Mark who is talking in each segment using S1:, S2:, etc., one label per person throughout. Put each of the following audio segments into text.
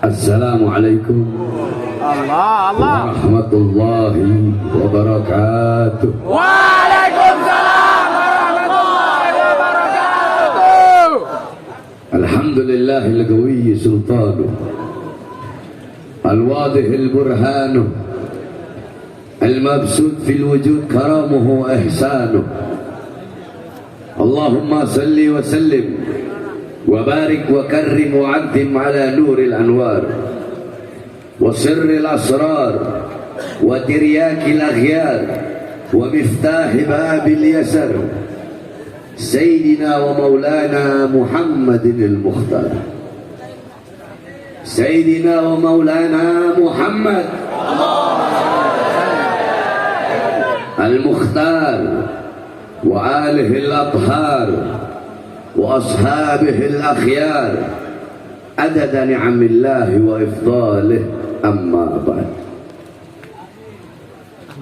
S1: Assalamualaikum warahmatullahi wabarakatuh.
S2: Waalaikumsalam warahmatullahi wabarakatuh.
S1: Alhamdulillahil qawiyyi sultanuh, al-wadihil burhanuh, al-mabsut fil wujud karamuhu wa ihsanuh. Allahumma salli wa sallim وبارك وكرم وعظم على نور الأنوار وسر الأسرار وترياك الأغيار ومفتاح باب اليسر سيدنا ومولانا محمد المختار. سيدنا ومولانا محمد المختار وآله الأطهار وأصحابه الأخيار عدد نعم الله وإفضاله. Amma ba'd.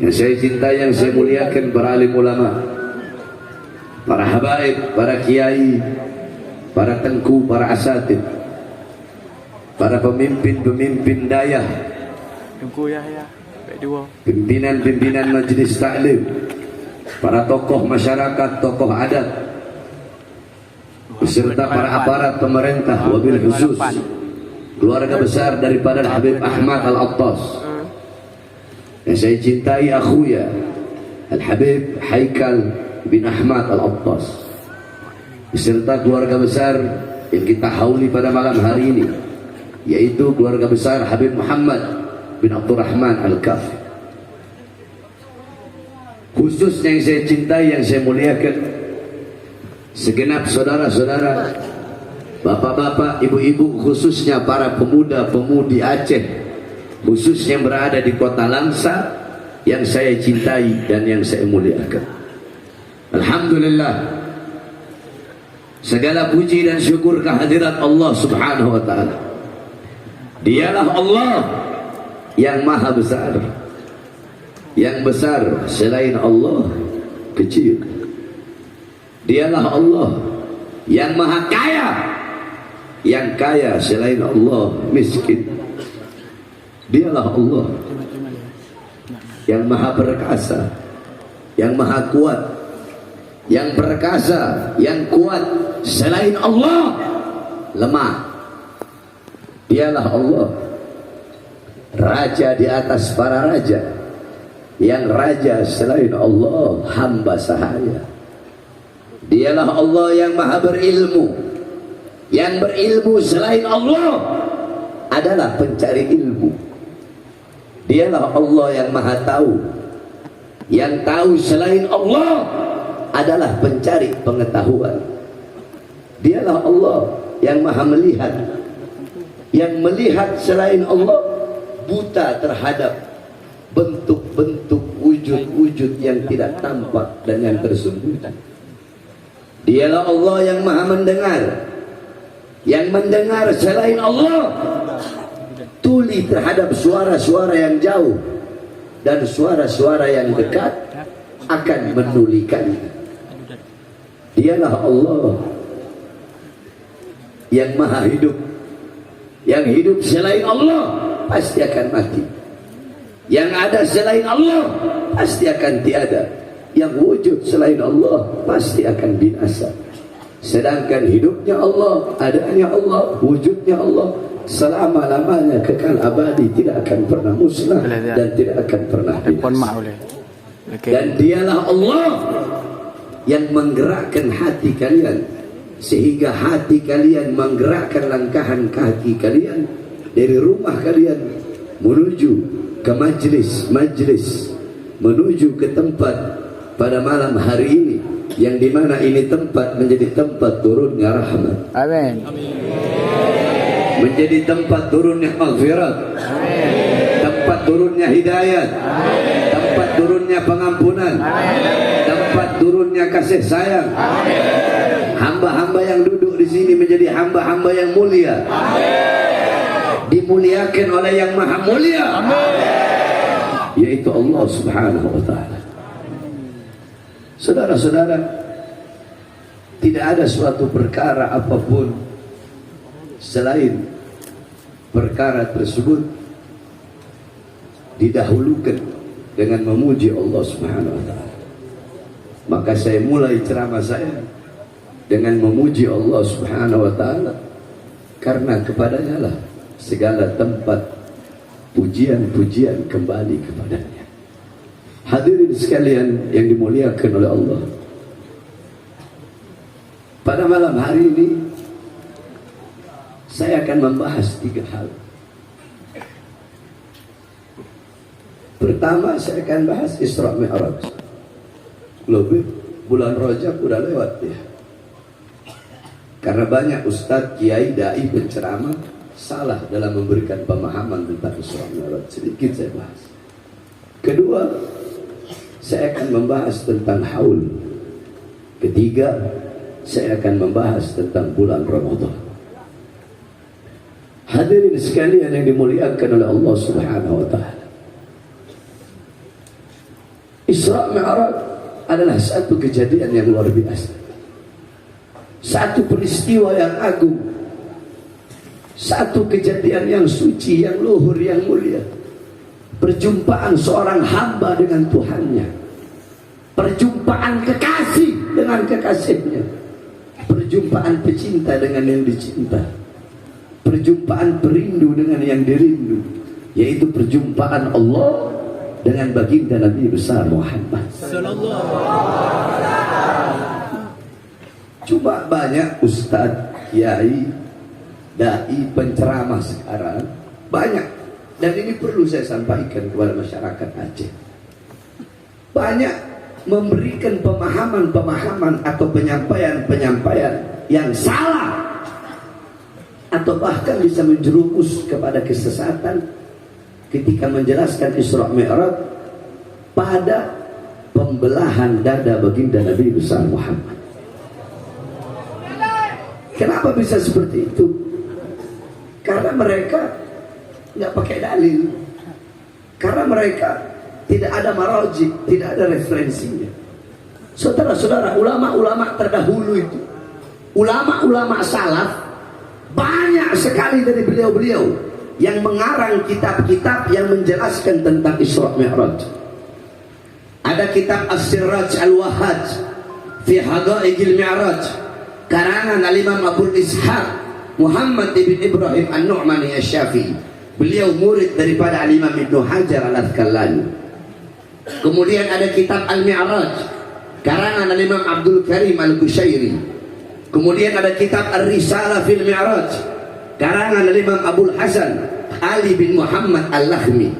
S1: Yang saya cintai, yang saya muliakan, para alim ulama, para habaib, para kiai, para tengku, para asatid, para pemimpin-pemimpin dayah, pimpinan-pimpinan majelis taklim, para tokoh masyarakat, tokoh adat, beserta para aparat pemerintah, wabil khusus keluarga besar daripada Habib Ahmad Al-Attas yang saya cintai, akhuya Al-Habib Haikal bin Ahmad Al-Attas, beserta keluarga besar yang kita hauli pada malam hari ini, yaitu keluarga besar Habib Muhammad bin Abdurrahman Al-Kafi. Khususnya yang saya cintai, yang saya muliakan, segenap saudara-saudara, bapak-bapak, ibu-ibu, khususnya para pemuda-pemudi Aceh, khususnya yang berada di kota Langsa, yang saya cintai dan yang saya muliakan. Alhamdulillah, segala puji dan syukur kehadirat Allah Subhanahu wa ta'ala. Dialah Allah yang maha besar. Yang besar selain Allah kecil. Dialah Allah yang maha kaya. Yang kaya selain Allah miskin. Dialah Allah yang maha perkasa, yang maha kuat, yang perkasa, yang kuat. Selain Allah lemah. Dialah Allah raja di atas para raja. Yang raja selain Allah hamba sahaya. Dialah Allah yang maha berilmu. Yang berilmu selain Allah adalah pencari ilmu. Dialah Allah yang maha tahu. Yang tahu selain Allah adalah pencari pengetahuan. Dialah Allah yang maha melihat. Yang melihat selain Allah buta terhadap bentuk-bentuk wujud-wujud yang tidak tampak dan yang tersembunyi. Dialah Allah yang maha mendengar. Yang mendengar selain Allah tuli terhadap suara-suara yang jauh dan suara-suara yang dekat akan menulikannya. Dialah Allah yang maha hidup. Yang hidup selain Allah pasti akan mati. Yang ada selain Allah pasti akan tiada. Yang wujud selain Allah pasti akan binasa. Sedangkan hidupnya Allah, adanya Allah, wujudnya Allah selama-lamanya kekal abadi, tidak akan pernah musnah dan tidak akan pernah binasa. Dan dialah Allah yang menggerakkan hati kalian, sehingga hati kalian menggerakkan langkahan kaki kalian dari rumah kalian menuju ke majlis, menuju ke tempat pada malam hari ini, yang dimana ini tempat menjadi tempat turunnya rahmat.
S2: Amin.
S1: Menjadi tempat turunnya maghfirat. Tempat turunnya hidayat. Tempat turunnya pengampunan. Tempat turunnya kasih sayang. Hamba-hamba yang duduk di sini menjadi hamba-hamba yang mulia. Dimuliakan oleh yang maha mulia, yaitu Allah Subhanahu wa ta'ala. Saudara-saudara, tidak ada suatu perkara apapun selain perkara tersebut didahulukan dengan memuji Allah Subhanahu wa taala. Maka saya mulai ceramah saya dengan memuji Allah Subhanahu wa taala, karena kepadanya lah segala tempat pujian-pujian kembali kepadanya. Hadirin sekalian yang dimuliakan oleh Allah, pada malam hari ini saya akan membahas 3 hal. Pertama, saya akan bahas Isra Mi'raj. Lebih bulan Rajab udah lewat ya. Karena banyak ustadz, kiai, dai, penceramah salah dalam memberikan pemahaman tentang Isra Mi'raj. Sedikit saya bahas. Kedua, saya akan membahas tentang haul. Ketiga, saya akan membahas tentang bulan Ramadan. Hadirin sekalian yang dimuliakan oleh Allah Subhanahu wa taala, Isra Mi'raj adalah satu kejadian yang luar biasa, satu peristiwa yang agung, satu kejadian yang suci, yang luhur, yang mulia. Perjumpaan seorang hamba dengan Tuhannya, perjumpaan kekasih dengan kekasihnya, perjumpaan pecinta dengan yang dicinta, perjumpaan perindu dengan yang dirindu, yaitu perjumpaan Allah dengan baginda Nabi besar Muhammad sallallahu alaihi wasallam. Cuma banyak ustadz, kiai, dai, penceramah sekarang banyak, dan ini perlu saya sampaikan kepada masyarakat Aceh, banyak memberikan pemahaman-pemahaman atau penyampaian-penyampaian yang salah, atau bahkan bisa menjerumus kepada kesesatan ketika menjelaskan Isra Mi'raj pada pembelahan dada baginda Nabi besar Muhammad. Kenapa bisa seperti itu? Karena mereka nggak pakai dalil, karena mereka tidak ada marajih, tidak ada referensinya. Saudara-saudara, ulama-ulama terdahulu itu, ulama-ulama salaf, banyak sekali dari beliau-beliau yang mengarang kitab-kitab yang menjelaskan tentang Isra Mi'raj. Ada kitab As-Siraj Al-Wahhaj fi Haqa'iqil Mi'raj, karangan Al-Imam Abu Ishaq Muhammad ibn Ibrahim An-Nu'mani Asy-Syafi'i. Beliau murid daripada Al-Imam Ibnu Hajar Al-Asqalani. Kemudian ada kitab Al-Mi'raj, karangan Al-Imam Abdul Karim Al-Qushairi. Kemudian ada kitab Ar-Risalah fil Mi'raj, karangan Al-Imam Abul Hasan Ali bin Muhammad Al-Lakhmi.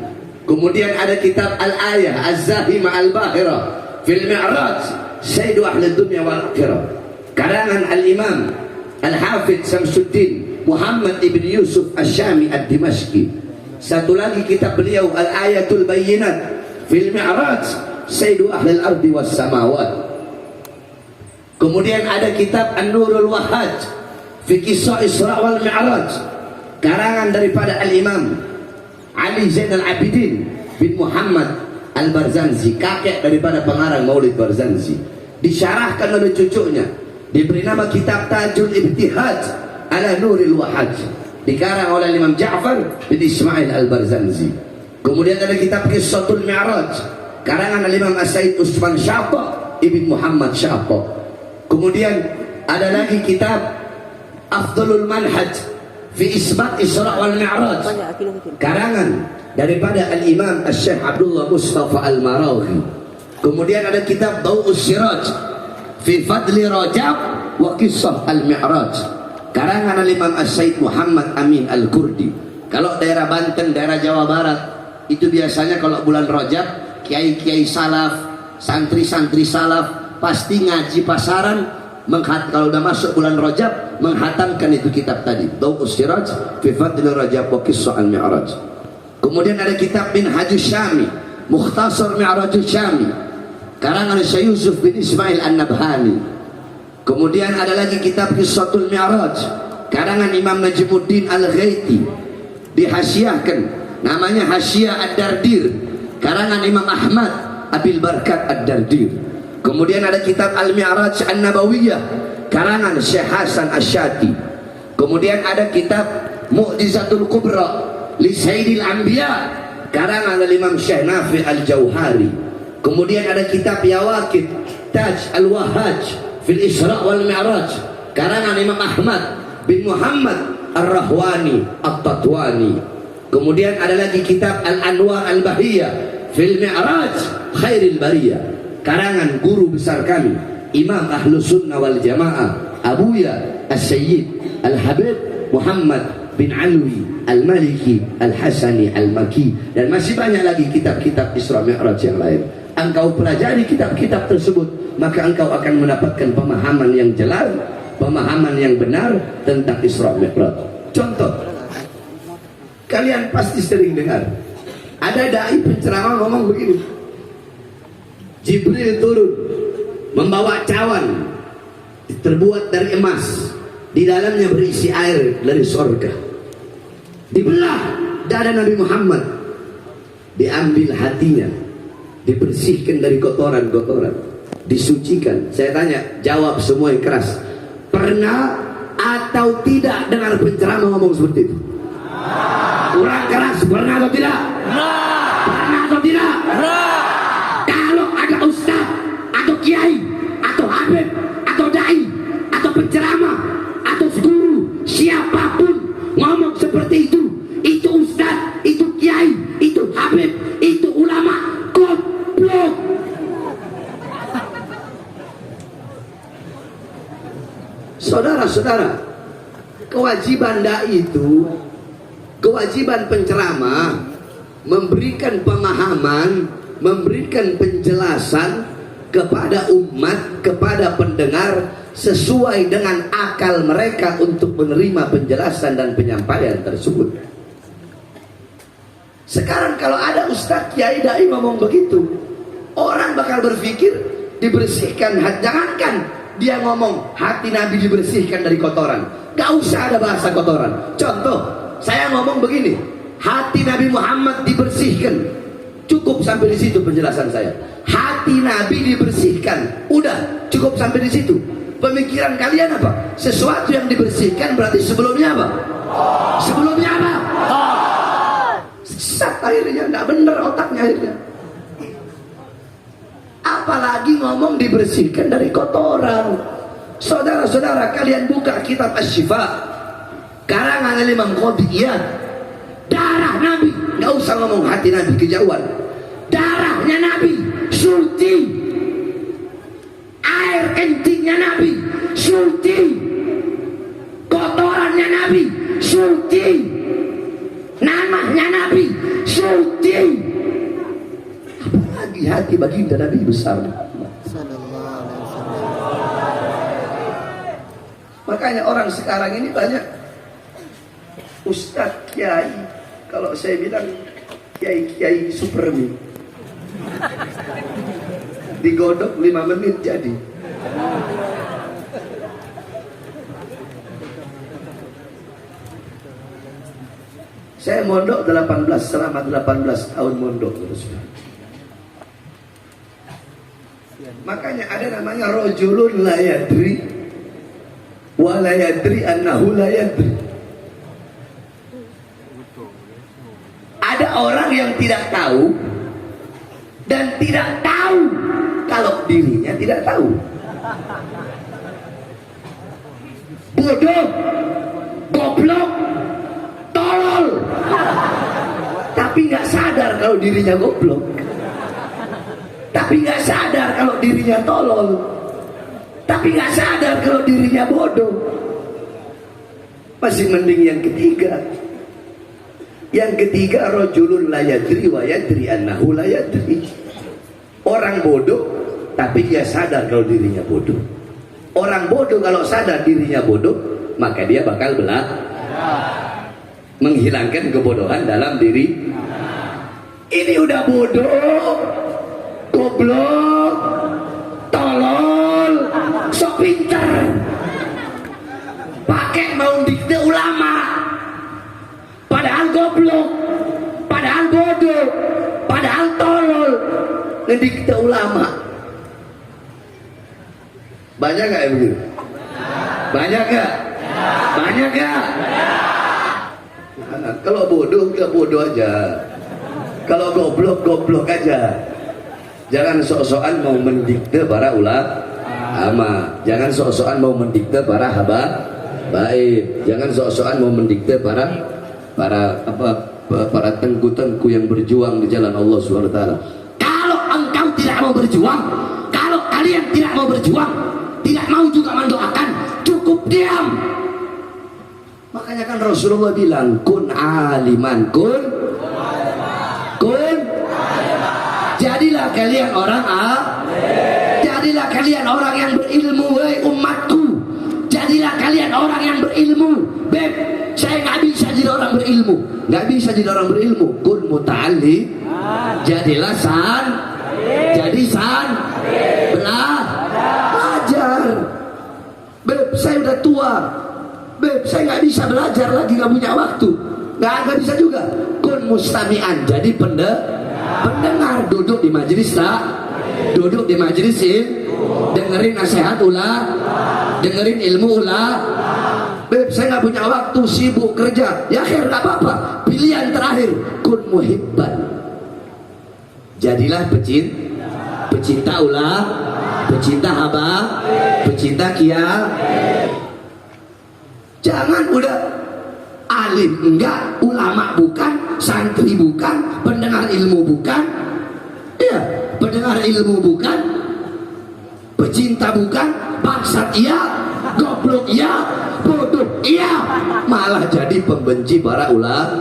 S1: Kemudian ada kitab Al-Ayah Az-Zahimah Al-Bahira fil Mi'raj, Sayyidu Ahli Dunya wal Akhirah, karangan Al-Imam Al-Hafidh Samsuddin Muhammad ibn Yusuf Asy-Syami Ad-Dimashqi. Satu lagi kitab beliau Al-Ayatul Bayyinat fil Mi'raj, Sayyidu Ahli Al-Ardi was Samawat. Kemudian ada kitab An-Nurul Wahhaj fi Qissah Isra wal Mi'raj, karangan daripada Al-Imam Ali Zainal Abidin bin Muhammad Al-Barzanji, kakek daripada pengarang Maulid Barzanji. Disyarahkan oleh cucunya, diberi nama kitab Tajul Ibtihaj ala Nuril Wahhaj, dikarang oleh Imam Ja'far bin Ismail Al-Barzanji. Kemudian ada kitab Qissatul Mi'raj, karangan Imam As-Said Utsman Syata ibn Muhammad Syata. Kemudian ada lagi kitab Afdalul Manhaj fi Isbat Isra wal Mi'raj, karangan daripada Al-Imam Asy-Syaikh Abdullah Mustafa Al-Maraghi. Kemudian ada kitab Daw'us Siraj fi Fadli Rajab wa Qissah Al-Mi'raj, karangan Al-Imam As-Said Muhammad Amin Al-Kurdi. Kalau daerah Banten, daerah Jawa Barat, itu biasanya kalau bulan Rajab, kiai-kiai salaf, santri-santri salaf pasti ngaji pasaran, kalau udah masuk bulan Rajab menghatamkan itu kitab tadi, Daw'us Siraj fi Fadli Rajab wa Qissah Al-Mi'raj. Kemudian ada kitab Minhajus Syami, Mukhtasar Mi'rajus Syami, karangan Syekh Yusuf bin Ismail An-Nabhani. Kemudian ada lagi kitab Qissatul Mi'raj, karangan Imam Najmuddin Al-Ghaiti, dihasiahkan, namanya Hasyiah Ad-Dardir, karangan Imam Ahmad Abil Barkat Ad-Dardir. Kemudian ada kitab Al-Mi'raj An-Nabawiyah, karangan Syekh Hasan Asy-Syati. Kemudian ada kitab Mu'jizatul Kubra li Sayyidil Anbiya karangan Imam Syekh Nafi' Al-Jauhari. Kemudian ada kitab Yawaqid Taj Al-Wahhaj fil Isra wal Mi'raj karangan Imam Ahmad bin Muhammad Ar-Rahwani At-Tatwani. Kemudian ada lagi kitab Al-Anwar Al-Bahiyah fil Mi'raj Khairil Bariyah karangan guru besar kami Imam Ahlus Sunnah wal Jamaah Abuya As-Sayyid Al-Habib Muhammad bin Alwi Al-Maliki Al-Hasani Al-Maki, dan masih banyak lagi kitab-kitab Isra Mi'raj yang lain. Engkau pelajari kitab-kitab tersebut, maka engkau akan mendapatkan pemahaman yang jelas, pemahaman yang benar tentang Isra Mi'raj. Contoh, kalian pasti sering dengar ada dai penceramah ngomong begini, Jibril turun membawa cawan terbuat dari emas, di dalamnya berisi air dari surga, dibelah dada Nabi Muhammad, diambil hatinya, dibersihkan dari kotoran-kotoran, disucikan. Saya tanya, jawab semua yang keras, pernah atau tidak dengar penceramah ngomong seperti itu? Kurang keras, pernah atau tidak? Pernah atau tidak? Kalau ada ustaz atau kiai atau habib atau dai atau penceramah atau guru siapapun ngomong seperti itu ustaz, itu kiai, itu habib, itu ulama, goblok. Saudara-saudara, kewajiban dai itu, kewajiban penceramah memberikan pemahaman, memberikan penjelasan kepada umat, kepada pendengar sesuai dengan akal mereka untuk menerima penjelasan dan penyampaian tersebut. Sekarang kalau ada ustaz, kiai, dai ngomong begitu, orang bakal berpikir dibersihkan hati. Jangankan dia ngomong hati Nabi dibersihkan dari kotoran, gak usah ada bahasa kotoran. Contoh, saya ngomong begini, hati Nabi Muhammad dibersihkan, cukup sampai di situ penjelasan saya. Hati Nabi dibersihkan, udah cukup sampai di situ. Pemikiran kalian apa? Sesuatu yang dibersihkan berarti sebelumnya apa? Sebelumnya apa? Sesat akhirnya, nggak bener otaknya akhirnya. Apalagi ngomong dibersihkan dari kotoran. Saudara-saudara, kalian buka kitab Asy-Syifa karangan Imam Qadiyah, darah Nabi, nggak usah ngomong hati Nabi kejauhan, darahnya Nabi suci, air kencingnya Nabi suci, kotorannya Nabi suci, namanya Nabi suci, apalagi hati baginda Nabi besar. Makanya orang sekarang ini banyak ustaz, kiai, kalau saya bilang kiai supermi, digodok 5 menit jadi. Saya mondok 18, selama 18 tahun mondok terus. Makanya ada namanya rojulun la yadri wa la yadri annahu la yadri. Ada orang yang tidak tahu dan tidak tahu kalau dirinya tidak tahu. Bodoh, goblok, tolol, tapi nggak sadar kalau dirinya goblok, tapi nggak sadar kalau dirinya tolol, tapi nggak sadar kalau dirinya bodoh. Masih mending yang ketiga. Yang ketiga, rajulun la yadri wa yadri annahu la yadri. Orang bodoh tapi dia sadar kalau dirinya bodoh. Orang bodoh kalau sadar dirinya bodoh, maka dia bakal menghilangkan kebodohan dalam diri. Ini udah bodoh, goblok, tolol, sok pintar, pakai mau dikte ulama, padahal goblok, padahal bodoh, padahal tolol, ngedikte ulama. Banyak gak ya begitu? Banyak gak? Banyak gak? Kalau bodoh, ya bodoh aja. Kalau goblok, goblok aja. Jangan sok-sokan mau mendikte para ulama. Jangan sok-sokan mau mendikte para habaib. Jangan sok-sokan mau mendikte para tengku-tengku yang berjuang di jalan Allah Subhanahu wa taala. Kalau engkau tidak mau berjuang, kalau kalian tidak mau berjuang, tidak mau juga mendoakan, cukup diam. Makanya kan Rasulullah bilang, kun aliman, kun jadilah kalian orang jadilah kalian orang yang berilmu, wahai umatku. Jadilah kalian orang yang berilmu. Beb, saya nggak bisa jadi orang berilmu, nggak bisa jadi orang berilmu. Kun muta'allim, jadilah belajar. Beb, saya udah tua. Beb, saya nggak bisa belajar lagi, nggak punya waktu. Nggak bisa juga. Kun mustami'an, jadi pendengar, duduk di majelis duduk di majelis dengerin nasihat dengerin ilmu Beb, saya nggak punya waktu, sibuk kerja. Ya akhir nggak apa-apa. Pilihan terakhir, kun muhibban, jadilah pecinta pecinta haba, pecinta Jangan udah alim enggak, ulama bukan, santri bukan, pendengar ilmu bukan, ya pendengar ilmu bukan, pecinta bukan, bangsat iya, goblok iya, bodoh iya, malah jadi pembenci para ulama.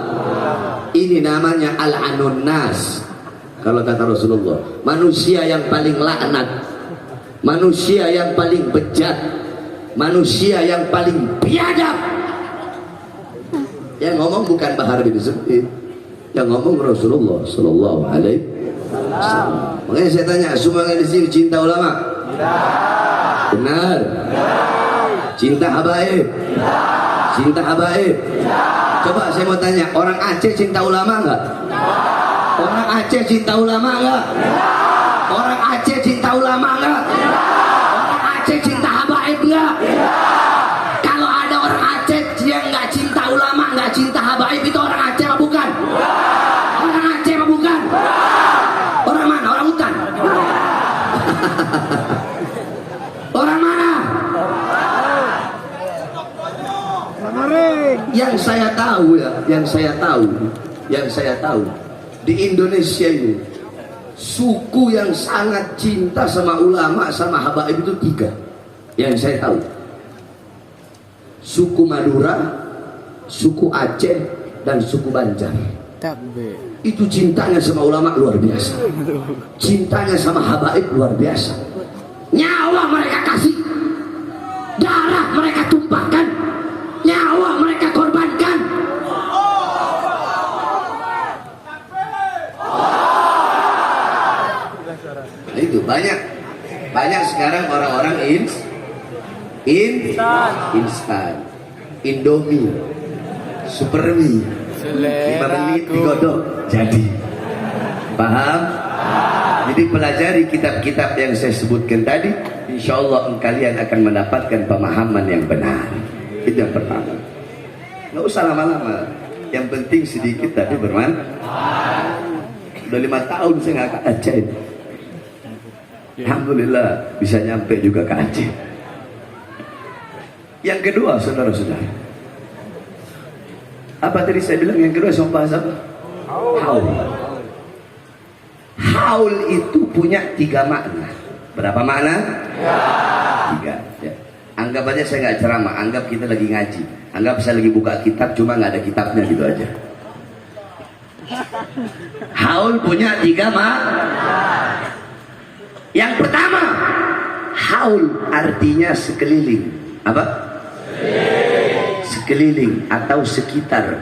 S1: Ini namanya al-anun nas. Kalau kata Rasulullah, manusia yang paling laknat, manusia yang paling bejat, manusia yang paling biadab. Yang ngomong bukan Bahar bin Zubair, yang ngomong Rasulullah Sallallahu Alaihi Wasallam. Makanya saya tanya, semua yang di sini cinta ulama? Benar? Cinta habaib? Cinta habaib? Coba saya mau tanya, orang Aceh cinta ulama enggak? Orang Aceh cinta ulama enggak? Orang Aceh cinta ulama enggak? Orang Aceh cinta habaib enggak? Kalau ada orang Aceh yang enggak cinta ulama, enggak cinta habaib, itu orang Aceh apa bukan? Orang Aceh apa bukan? Orang mana? Orang hutan? Orang mana? Yang saya tahu ya, yang saya tahu di Indonesia ini suku yang sangat cinta sama ulama sama habaib itu 3 yang saya tahu. Suku Madura, suku Aceh, dan suku Banjar. Itu cintanya sama ulama luar biasa, cintanya sama habaib luar biasa. Nyawa mereka kasih, darah mereka tumpahkan, nyawa mereka korbankan. Nah, itu banyak sekarang orang-orang instan, Indomie, Supermie, 5 menit digodok jadi. Paham? Jadi pelajari kitab-kitab yang saya sebutkan tadi, insya Allah kalian akan mendapatkan pemahaman yang benar. Itu yang pertama. Nggak usah lama-lama, yang penting sedikit tapi bermanfaat. Udah 5 tahun saya nggak ke Aceh. Alhamdulillah bisa nyampe juga ke Aceh. Yang kedua, saudara-saudara, apa tadi saya bilang? Yang kedua saya bahas apa? Haul. Haul itu punya 3 makna. Berapa makna? 3 ya. Anggap aja saya nggak ceramah, anggap kita lagi ngaji, anggap saya lagi buka kitab cuma nggak ada kitabnya gitu aja. Haul punya 3 makna. Yang pertama, haul artinya sekeliling. Apa? Sekeliling atau sekitar.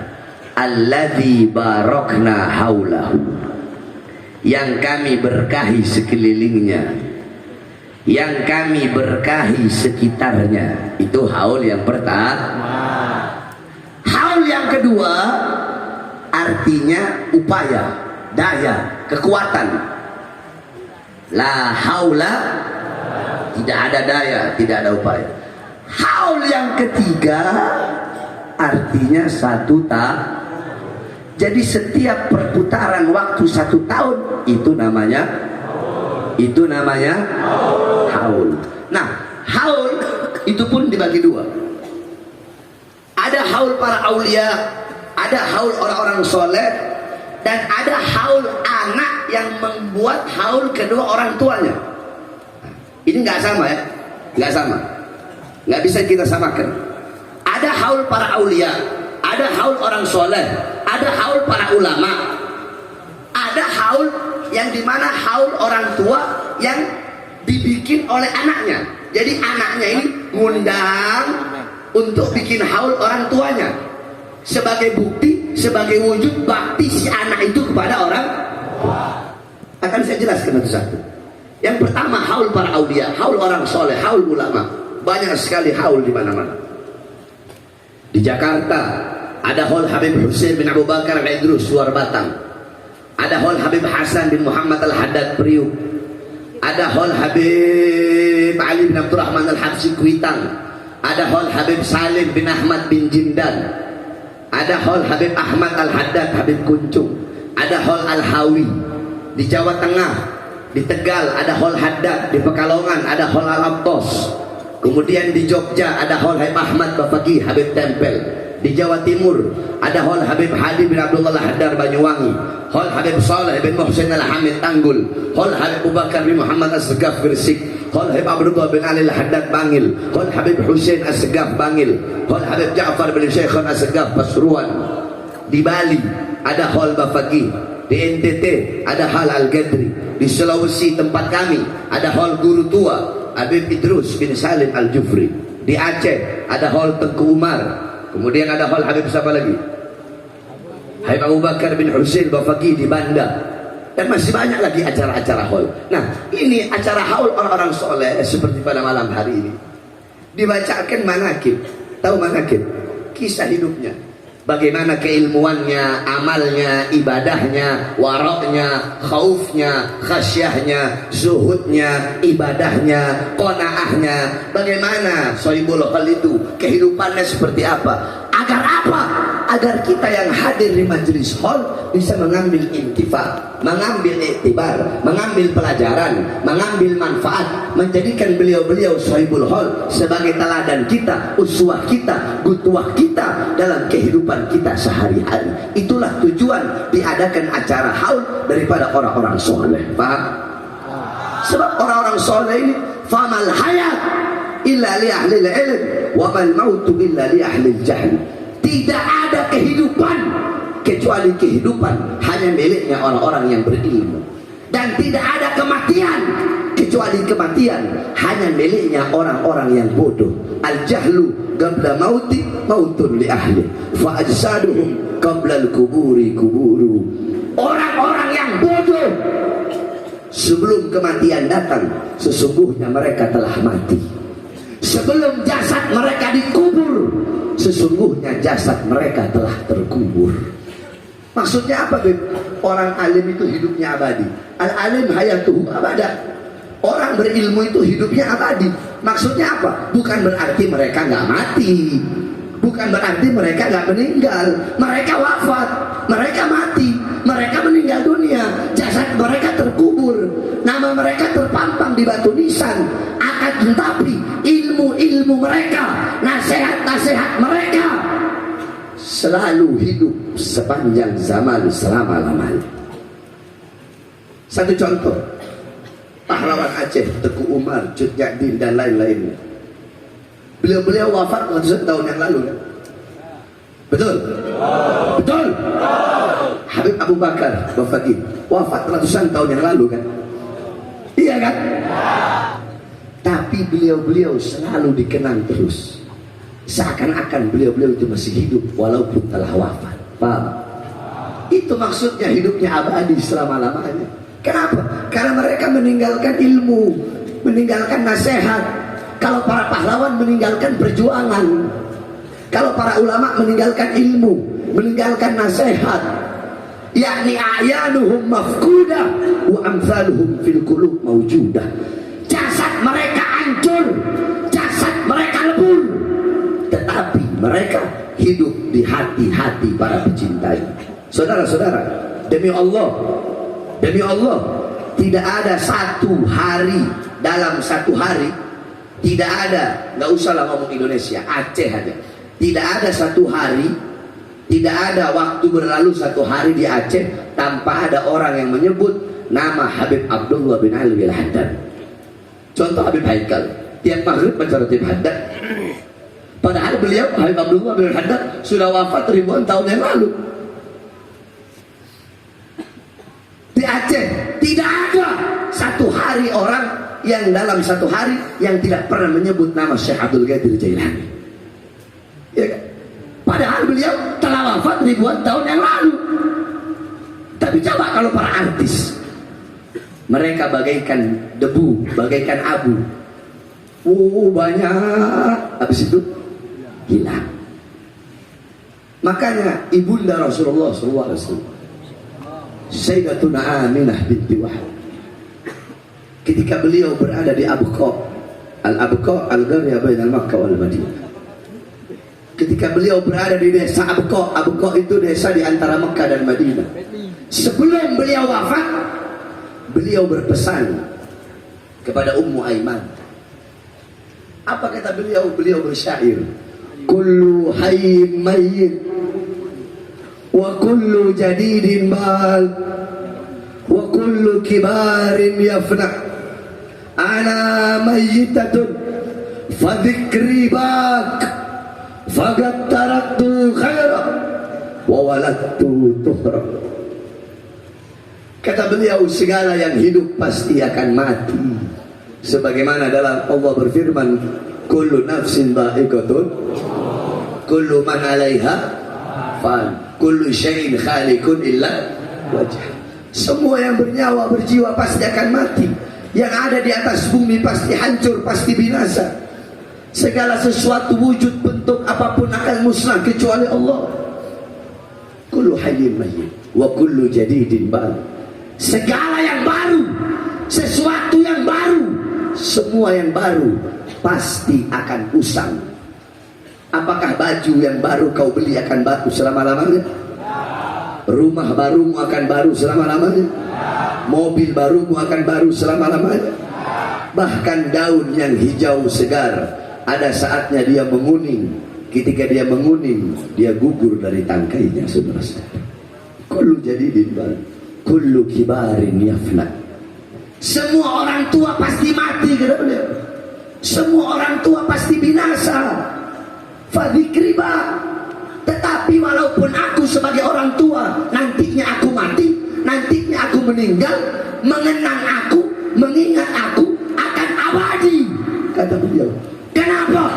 S1: Alladzi barakna haulahu, yang kami berkahi sekelilingnya, yang kami berkahi sekitarnya. Itu haul yang pertama. Haul yang kedua artinya upaya, daya, kekuatan. La haula, tidak ada daya, tidak ada upaya. Haul yang ketiga artinya 1 tahun. Jadi setiap perputaran waktu 1 tahun itu namanya haul. Nah, haul itu pun dibagi 2. Ada haul para aulia, ada haul orang-orang soleh, dan ada haul anak yang membuat haul kedua orang tuanya. Ini nggak sama ya, nggak sama, nggak bisa kita samakan. Ada haul para aulia, ada haul orang soleh, ada haul para ulama, ada haul yang dimana haul orang tua yang dibikin oleh anaknya. Jadi anaknya ini ngundang untuk bikin haul orang tuanya sebagai bukti, sebagai wujud bakti si anak itu kepada orang tua. Akan saya jelaskan satu-satu. Yang pertama haul para aulia, haul orang soleh, haul ulama. Banyak sekali haul di mana-mana. Di Jakarta ada haul Habib Hussein bin Abu Bakar Idrus Luar Batang. Ada haul Habib Hasan bin Muhammad Al-Haddad Priuk. Ada haul Habib Ali bin Abdurrahman Al-Habsyi Kuitang. Ada haul Habib Salim bin Ahmad bin Jindan. Ada haul Habib Ahmad Al-Haddad Habib Kuncung. Ada haul Al-Hawi di Jawa Tengah. Di Tegal ada haul Haddad, di Pekalongan ada haul Al-Abtos. Kemudian di Jogja ada haul Habib Ahmad Bafaqih Habib Tempel. Di Jawa Timur ada haul Habib Hadi bin Abdullah Haddar Banyuwangi, haul Habib Saleh bin Muhsin Al-Hamid Tanggul, haul Habib Abu Bakar bin Muhammad As-Segaf Gresik, haul Habib Abdullah bin Ali Al-Haddad Bangil, haul Habib Hussein As-Segaf Bangil, haul Habib Ja'far bin Syekhon As-Segaf Pasuruan. Di Bali ada haul Bafaqih. Di NTT ada haul Al-Gadri. Di Sulawesi tempat kami ada haul guru tua Habib Idrus bin Salim Al-Jufri. Di Aceh ada haul Tengku Umar. Kemudian ada haul Habib siapa lagi? Habib Abu Bakar bin Husain Bafaqih di Banda. Dan masih banyak lagi acara-acara haul. Nah, ini acara haul orang-orang soleh seperti pada malam hari ini. Dibacakan manakib. Tahu manakib? Kisah hidupnya. Bagaimana keilmuannya, amalnya, ibadahnya, waroknya, khaufnya, khasyahnya, zuhudnya, ibadahnya, qanaahnya. Bagaimana Sohibul Hal itu, kehidupannya seperti apa? Agar apa? Agar kita yang hadir di majelis hall bisa mengambil intifa, mengambil iktibar, mengambil pelajaran, mengambil manfaat, menjadikan beliau-beliau Sohibul Hal sebagai teladan kita, uswah kita, gutuah kita dalam kehidupan kita sehari-hari. Itulah tujuan diadakan acara haul daripada orang-orang soleh. Paham? Sebab orang-orang soleh ini famal hayat illa li ahli ilm wa mal mautu illa li ahli jahl. Tidak ada kehidupan kecuali kehidupan hanya miliknya orang-orang yang berilmu, dan tidak ada kematian kecuali kematian hanya miliknya orang-orang yang bodoh. Al-jahlu qabla mauti mautun li ahli fa ajsaduhum qabla al-kuburi kuburu. Orang-orang yang bodoh sebelum kematian datang sesungguhnya mereka telah mati. Sebelum jasad mereka dikubur sesungguhnya jasad mereka telah terkubur. Maksudnya apa, Beb? Orang alim itu hidupnya abadi. Al-alim hayatuhu abadah. Orang berilmu itu hidupnya abadi. Maksudnya apa? Bukan berarti mereka nggak mati, bukan berarti mereka nggak meninggal. Mereka wafat, mereka mati, mereka meninggal dunia, jasad mereka terkubur, nama mereka terpampang di batu nisan. Akan tetapi ilmu-ilmu mereka, nasihat-nasihat mereka selalu hidup sepanjang zaman selama-lamanya. Satu contoh, pahlawan Aceh Teku Umar, Cut Nyak-Din dan lain-lainnya. Beliau-beliau wafat ratusan tahun yang lalu kan? Betul? Betul? Habib Abu Bakar Bafaqih wafat ratusan tahun yang lalu kan? Iya kan? Tapi beliau-beliau selalu dikenang terus, seakan-akan beliau-beliau itu masih hidup walaupun telah wafat. Paham? Itu maksudnya hidupnya abadi selama-lamanya. Kenapa? Karena mereka meninggalkan ilmu, meninggalkan nasihat. Kalau para pahlawan meninggalkan perjuangan, kalau para ulama meninggalkan ilmu, meninggalkan nasihat, yakni a'yanuhum mafkudah wa amsaluhum fil qulub mawjudah. Jasad mereka hancur, jasad mereka lebur, tetapi mereka hidup di hati-hati para pecintanya. Saudara-saudara, demi Allah, tidak ada satu hari, dalam satu hari, tidak ada, nggak usahlah ngomong Indonesia, Aceh aja, tidak ada satu hari, tidak ada waktu berlalu satu hari di Aceh tanpa ada orang yang menyebut nama Habib Abdullah bin Ali al-Haddad. Contoh Habib Haikal, tiap maghrib baca Ratib Haddad. Padahal beliau Habib Abdullah bin Haddad sudah wafat ribuan tahun yang lalu. Di Aceh tidak ada satu hari orang yang dalam satu hari yang tidak pernah menyebut nama Syekh Abdul Qadir Jailani. Ya kan? Padahal beliau telah wafat ribuan tahun yang lalu. Tapi coba kalau para artis, mereka bagaikan debu, bagaikan abu. Banyak, habis itu hilang. Makanya ibunda Rasulullah SAW, Sayyidatuna Aminah binti Wahab, ketika beliau berada di Abqa al-Qarya bainal Makkah wal Madinah, ketika beliau berada di desa Abqa itu desa di antara Makkah dan Madinah, sebelum beliau wafat, beliau berpesan kepada Ummu Aiman. Apa kata beliau? Beliau bersyair, kullu hayyin mayyit wa kullu jadidin bal wa kullu kibarin yafna, ana mayyitatun fa dhikri bak faqad taraktu khaira wa waladtu tuhra. Kata beliau, segala yang hidup pasti akan mati, sebagaimana dalam Allah berfirman, kullu nafsin dha'iqatun kullu man 'alaiha fan kullu syai'in khaliqun illa wajh. Semua yang bernyawa berjiwa pasti akan mati. Yang ada di atas bumi pasti hancur, pasti binasa. Segala sesuatu wujud bentuk apapun akan musnah kecuali Allah. Kullu hayyin mayyit wa kullu jadidin bal. Segala yang baru, sesuatu yang baru, semua yang baru pasti akan usang. Apakah baju yang baru kau beli akan baru selama-lamanya? Rumah barumu akan baru selama-lamanya? Mobil barumu akan baru selama-lamanya? Bahkan daun yang hijau segar, ada saatnya dia menguning. Ketika dia menguning, dia gugur dari tangkainya, saudara-saudara. Kullu jadidin bal, kullu kibarin yafna. Semua orang tua pasti mati, kata beliau. Semua orang tua pasti binasa. Fadzikriba. Tetapi walaupun aku sebagai orang tua, nantinya aku mati, nantinya aku meninggal, mengenang aku, mengingat aku akan abadi, kata beliau. Kenapa?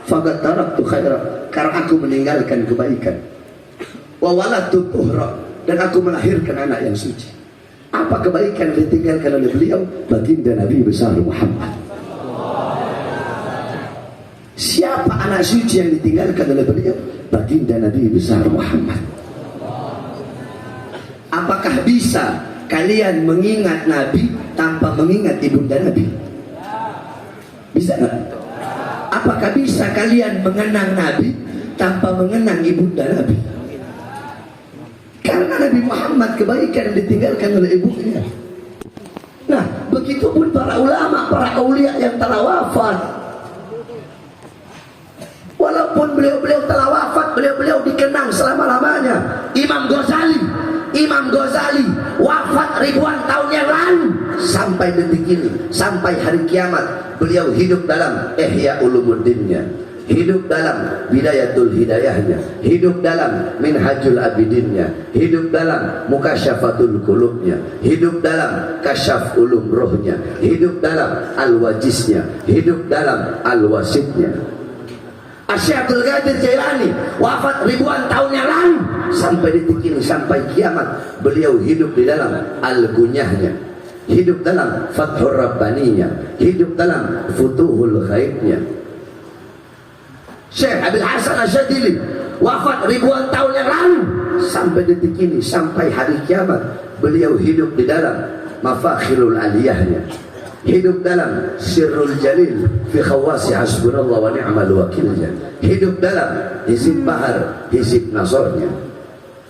S1: Faqad taraktu khaira, karena aku meninggalkan kebaikan. Wa waladtu tuhra, dan aku melahirkan anak yang suci. Apa kebaikan yang ditinggalkan oleh beliau? Baginda Nabi besar Muhammad. Siapa anak suci yang ditinggalkan oleh beliau? Baginda Nabi besar Muhammad. Apakah bisa kalian mengingat Nabi tanpa mengingat ibunda Nabi? Bisa nggak? Apakah bisa kalian mengenang Nabi tanpa mengenang ibunda Nabi? Karena Nabi Muhammad kebaikan yang ditinggalkan oleh ibunya. Nah, begitupun para ulama, para aulia yang telah wafat. Walaupun beliau-beliau telah wafat, beliau-beliau dikenang selama-lamanya. Imam Ghazali wafat ribuan tahun yang lalu. Sampai detik ini, sampai hari kiamat, beliau hidup dalam Ihya Ulumuddinnya, hidup dalam Bidayatul Hidayahnya, hidup dalam Minhajul Abidinnya, hidup dalam Mukasyafatul Qulubnya, hidup dalam Kasyaf Ulum Rohnya, hidup dalam Al-Wajiznya, hidup dalam Al-Wasidnya. Syekh Abdul Qadir Jailani wafat ribuan tahun yang lalu. Sampai detik ini, sampai kiamat, beliau hidup di dalam Al-Gunyahnya, hidup dalam Fathur Rabbaninya, hidup dalam Futuhul Ghaibnya. Syekh Abil Hasan Asyadili wafat ribuan tahun yang lalu. Sampai detik ini, sampai hari kiamat, beliau hidup di dalam Mafakhirul Aliyahnya, hidup dalam sirrul jalil fi khawasi hasbunallah wa ni'mal wakilnya, hidup dalam hizib bahar, hizib nasornya.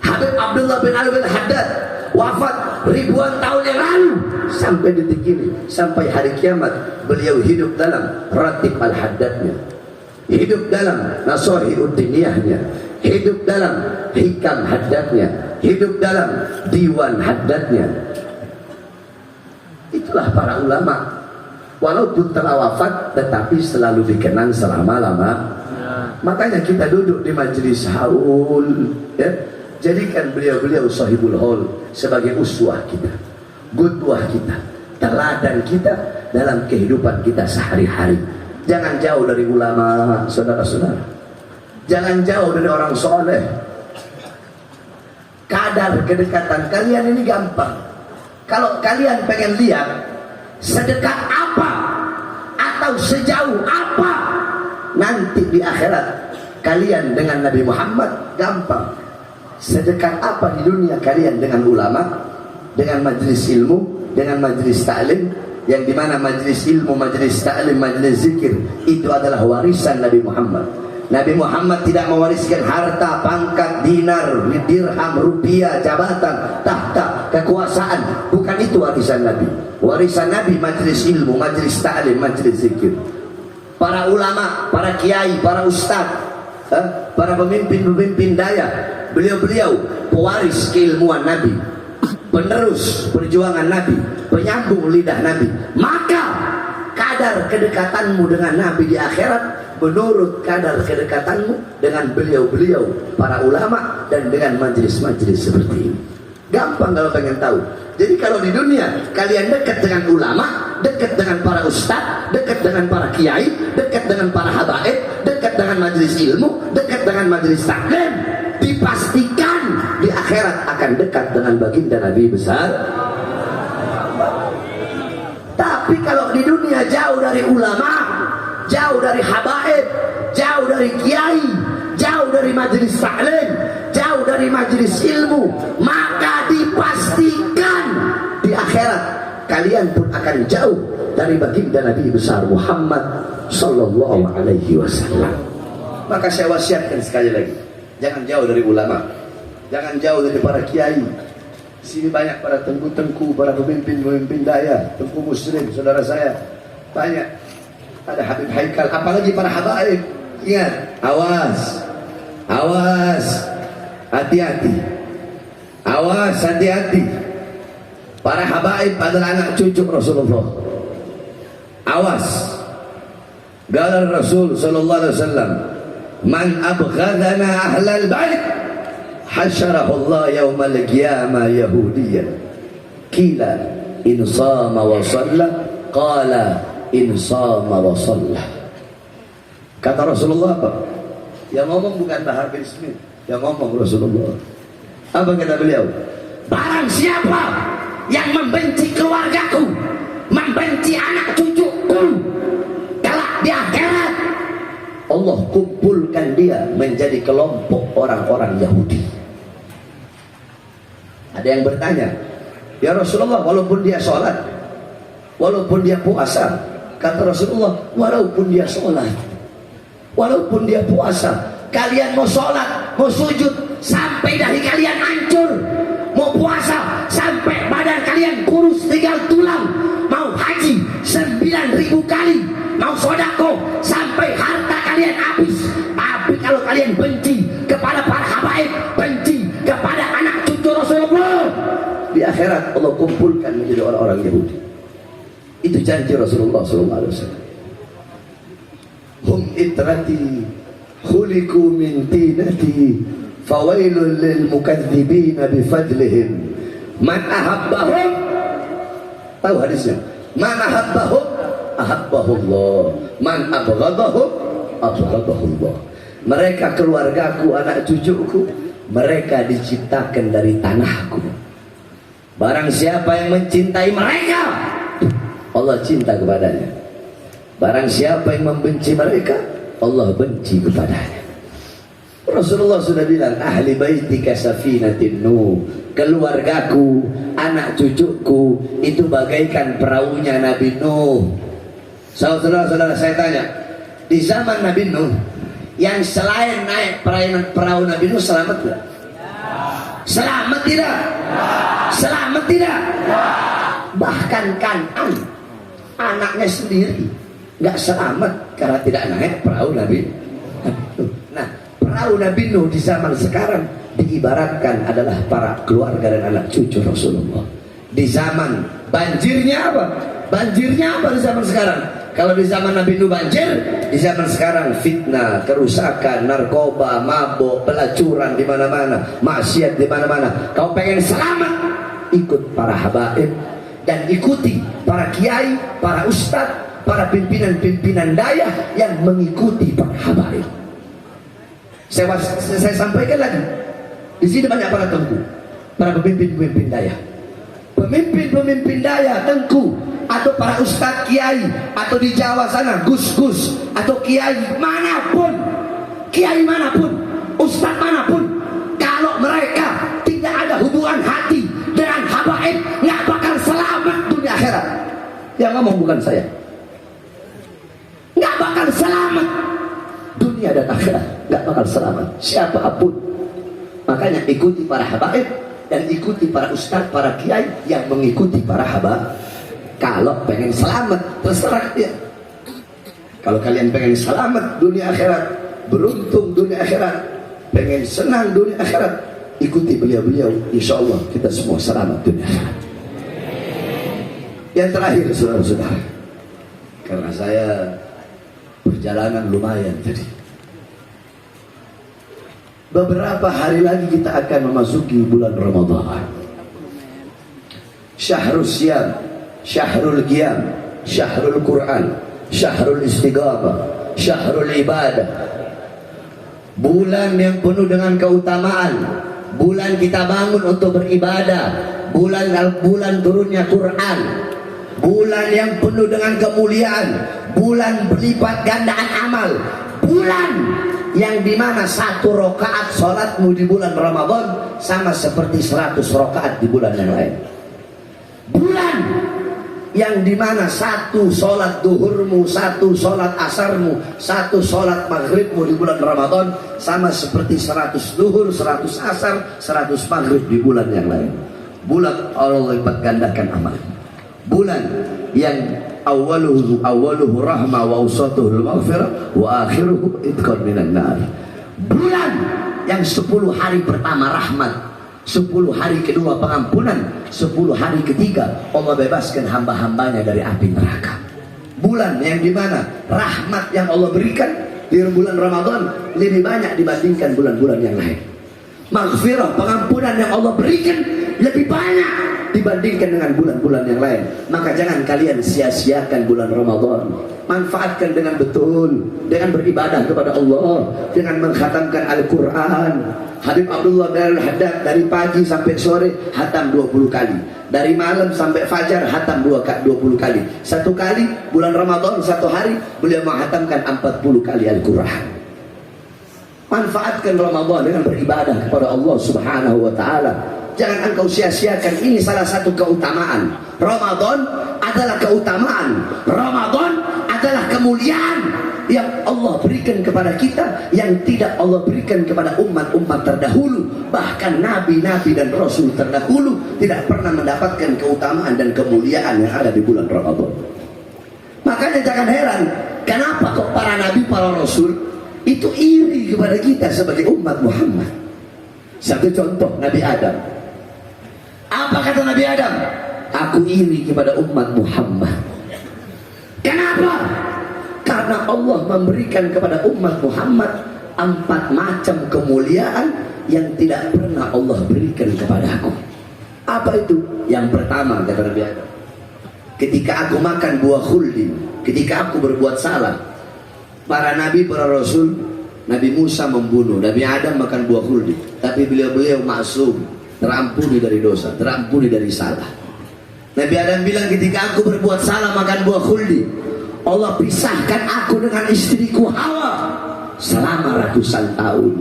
S1: Habib Abdullah bin Ali bin Haddad wafat ribuan tahun yang lalu, sampai detik ini, sampai hari kiamat beliau hidup dalam ratib al-haddadnya, hidup dalam nasohi uddiniyahnya, hidup dalam hikam haddadnya, hidup dalam diwan haddadnya. Itulah para ulama, walaupun telah wafat tetapi selalu dikenang selama-lama. Makanya kita duduk di majelis haul, ya, jadikan beliau-beliau sahibul haul sebagai uswah kita, qudwah kita, teladan kita dalam kehidupan kita sehari-hari. Jangan jauh dari ulama, saudara-saudara. Jangan jauh dari orang soleh. Kadar kedekatan kalian ini gampang. Kalau kalian pengen lihat sedekat apa atau sejauh apa nanti di akhirat kalian dengan Nabi Muhammad, gampang. Sedekat apa di dunia kalian dengan ulama, dengan majelis ilmu, dengan majelis ta'lim, yang dimana majelis ilmu, majelis ta'lim, majelis zikir itu adalah warisan Nabi Muhammad. Nabi Muhammad tidak mewariskan harta, pangkat, dinar, dirham, rupiah, jabatan, tahta, kekuasaan. Bukan itu warisan Nabi. Warisan Nabi majelis ilmu, majelis ta'lim, majelis zikir. Para ulama, para kiai, para ustaz, para pemimpin-pemimpin daya, beliau-beliau pewaris keilmuan Nabi, penerus perjuangan Nabi, penyambung lidah Nabi. Maka kadar kedekatanmu dengan Nabi di akhirat menurut kadar kedekatanmu dengan beliau-beliau para ulama dan dengan majelis-majelis seperti ini. Gampang kalau pengen tahu. Jadi kalau di dunia kalian dekat dengan ulama, dekat dengan para ustaz, dekat dengan para kiai, dekat dengan para habaib, dekat dengan majelis ilmu, dekat dengan majelis taklim, dipastikan di akhirat akan dekat dengan baginda Nabi besar. Tapi kalau di dunia jauh dari ulama, jauh dari habaib, jauh dari kiai, jauh dari majelis taklim, jauh dari majelis ilmu, maka dipastikan di akhirat kalian pun akan jauh dari baginda Nabi besar Muhammad sallallahu alaihi wasallam. Maka saya wasiatkan sekali lagi, jangan jauh dari ulama, jangan jauh dari para kiai. Sini banyak para tengku-tengku, para pemimpin-pemimpin daya, tengku muslim, saudara saya banyak. Ada Habib Haikal, apalagi para habaib. Ingat, awas, awas, hati-hati, awas, hati-hati. Para habaib adalah anak cucu Rasulullah. Awas. Qala Rasul sallallahu alaihi wasallam, man abghadana ahlal bait hasyarahu Allah yaumal qiyamah yahudiyyan. Qila in sama wa shalla, qala in sama wa shalla. Kata Rasulullah apa? Yang ngomong bukan Bahar bin Smith, yang ngomong Rasulullah. Apa kata beliau? Barang siapa yang membenci keluargaku, membenci anak cucuku, kelak di akhirat Allah kumpulkan dia menjadi kelompok orang-orang Yahudi. Ada yang bertanya, ya Rasulullah, walaupun dia sholat, walaupun dia puasa, kata Rasulullah, walaupun dia sholat, walaupun dia puasa, kalian mau sholat, mau sujud sampai dahi kalian hancur, mau puasa sampai badan kalian kurus tinggal tulang, mau haji 9.000 kali, mau sodako sampai harta kalian habis. Tapi kalau kalian benci kepada para habaib, benci kepada anak cucu Rasulullah, di akhirat Allah kumpulkan menjadi orang-orang Yahudi. Itu janji Rasulullah SAW. Hum itrati khuliku min tinati fawailul lil mukadzibina bifadlihim man ahabbahum. Tahu hadisnya? Man ahabbahum ahabbahullah, man abghadahum abghadahullah. Mereka keluargaku, anak cucuku, mereka diciptakan dari tanahku. Barang siapa yang mencintai mereka, Allah cinta kepadanya. Barang siapa yang membenci mereka, Allah benci kepadanya. Rasulullah sudah bilang, ahli baitika safinatin nuh, keluargaku anak cucuku itu bagaikan perahunya Nabi Nuh. Saudara-saudara, saya tanya, di zaman Nabi Nuh, yang selain naik perahu Nabi Nuh selamat tidak? Selamat tidak? Selamat tidak? Bahkan Kan'an, anaknya sendiri nggak selamat karena tidak naik perahu Nabi Nuh. Nah, perahu Nabi Nuh di zaman sekarang diibaratkan adalah para keluarga dan anak cucu Rasulullah. Di zaman banjirnya apa? Banjirnya apa di zaman sekarang? Kalau di zaman Nabi Nuh banjir, di zaman sekarang fitnah, kerusakan, narkoba, mabuk, pelacuran di mana-mana, maksiat di mana-mana. Kau pengen selamat, ikut para habaib dan ikuti para kiai, para ustadz, para pimpinan-pimpinan daya yang mengikuti para habaib. Saya sampaikan lagi. Di sini banyak para tengku, para pemimpin-pemimpin daya, pemimpin-pemimpin daya tengku, atau para ustadz kiai, atau di Jawa sana gus-gus, atau kiai manapun, ustadz manapun, kalau mereka tidak ada hubungan hati dengan habaib, nggak bakal selamat dunia akhirat. Yang ngomong bukan saya. Nggak bakal selamat dunia dan akhirat, nggak bakal selamat siapapun. Makanya ikuti para habaib dan ikuti para ustadz, para kiai yang mengikuti para habaib. Kalau pengen selamat, terserah dia. Kalau kalian pengen selamat dunia akhirat, beruntung dunia akhirat, pengen senang dunia akhirat, ikuti beliau-beliau, insya Allah kita semua selamat dunia akhirat. Yang terakhir, saudara-saudara, karena saya perjalanan lumayan tadi, beberapa hari lagi kita akan memasuki bulan Ramadan. Syahrul Siyam, Syahrul Qiyam, Syahrul Quran, Syahrul Istiqamah, Syahrul Ibadah. Bulan yang penuh dengan keutamaan, bulan kita bangun untuk beribadah, bulan turunnya Quran, bulan yang penuh dengan kemuliaan, bulan berlipat gandaan amal, bulan yang dimana 1 rakaat sholatmu di bulan Ramadan sama seperti 100 rakaat di bulan yang lain. Bulan yang dimana 1 sholat duhurmu, 1 sholat asarmu, 1 sholat maghribmu di bulan Ramadan sama seperti 100 duhur, 100 asar, 100 maghrib di bulan yang lain. Bulan Allah lipat gandakan amal. Bulan yang awaluhu rahmah wa usatuhu maghfirah wa akhiruhu itqan minan nar. Bulan yang 10 hari pertama rahmat, 10 hari kedua pengampunan, 10 hari ketiga Allah bebaskan hamba-hambanya dari api neraka. Bulan yang dimana rahmat yang Allah berikan di bulan Ramadan lebih banyak dibandingkan bulan-bulan yang lain. Maghfirah, pengampunan yang Allah berikan lebih banyak dibandingkan dengan bulan-bulan yang lain. Maka jangan kalian sia-siakan bulan Ramadan. Manfaatkan dengan betul, dengan beribadah kepada Allah, dengan mengkhatamkan Al-Quran. Habib Abdullah bin Al-Haddad dari pagi sampai sore hatam 20 kali, dari malam sampai fajar hatam 20 kali. 1 kali bulan Ramadan 1 hari beliau menghatamkan 40 kali Al-Quran. Manfaatkan Ramadan dengan beribadah kepada Allah Subhanahu wa taala. Jangan engkau sia-siakan. Ini salah satu keutamaan. Ramadan adalah keutamaan. Ramadan adalah kemuliaan yang Allah berikan kepada kita, yang tidak Allah berikan kepada umat-umat terdahulu. Bahkan nabi-nabi dan rasul terdahulu tidak pernah mendapatkan keutamaan dan kemuliaan yang ada di bulan Ramadan. Makanya jangan heran kenapa kok para nabi, para rasul itu iri kepada kita sebagai umat Muhammad. Satu contoh, Nabi Adam. Apa kata Nabi Adam? Aku iri kepada umat Muhammad. Kenapa? Karena Allah memberikan kepada umat Muhammad 4 macam kemuliaan yang tidak pernah Allah berikan kepadaku. Apa itu? Yang pertama kata Nabi Adam, ketika aku makan buah khuldi, ketika aku berbuat salah. Para nabi, para rasul, Nabi Musa membunuh, Nabi Adam makan buah khuldi, tapi beliau-beliau maksum, terampuni dari dosa, terampuni dari salah. Nabi Adam bilang, ketika aku berbuat salah makan buah khuldi, Allah pisahkan aku dengan istriku Hawa selama ratusan tahun.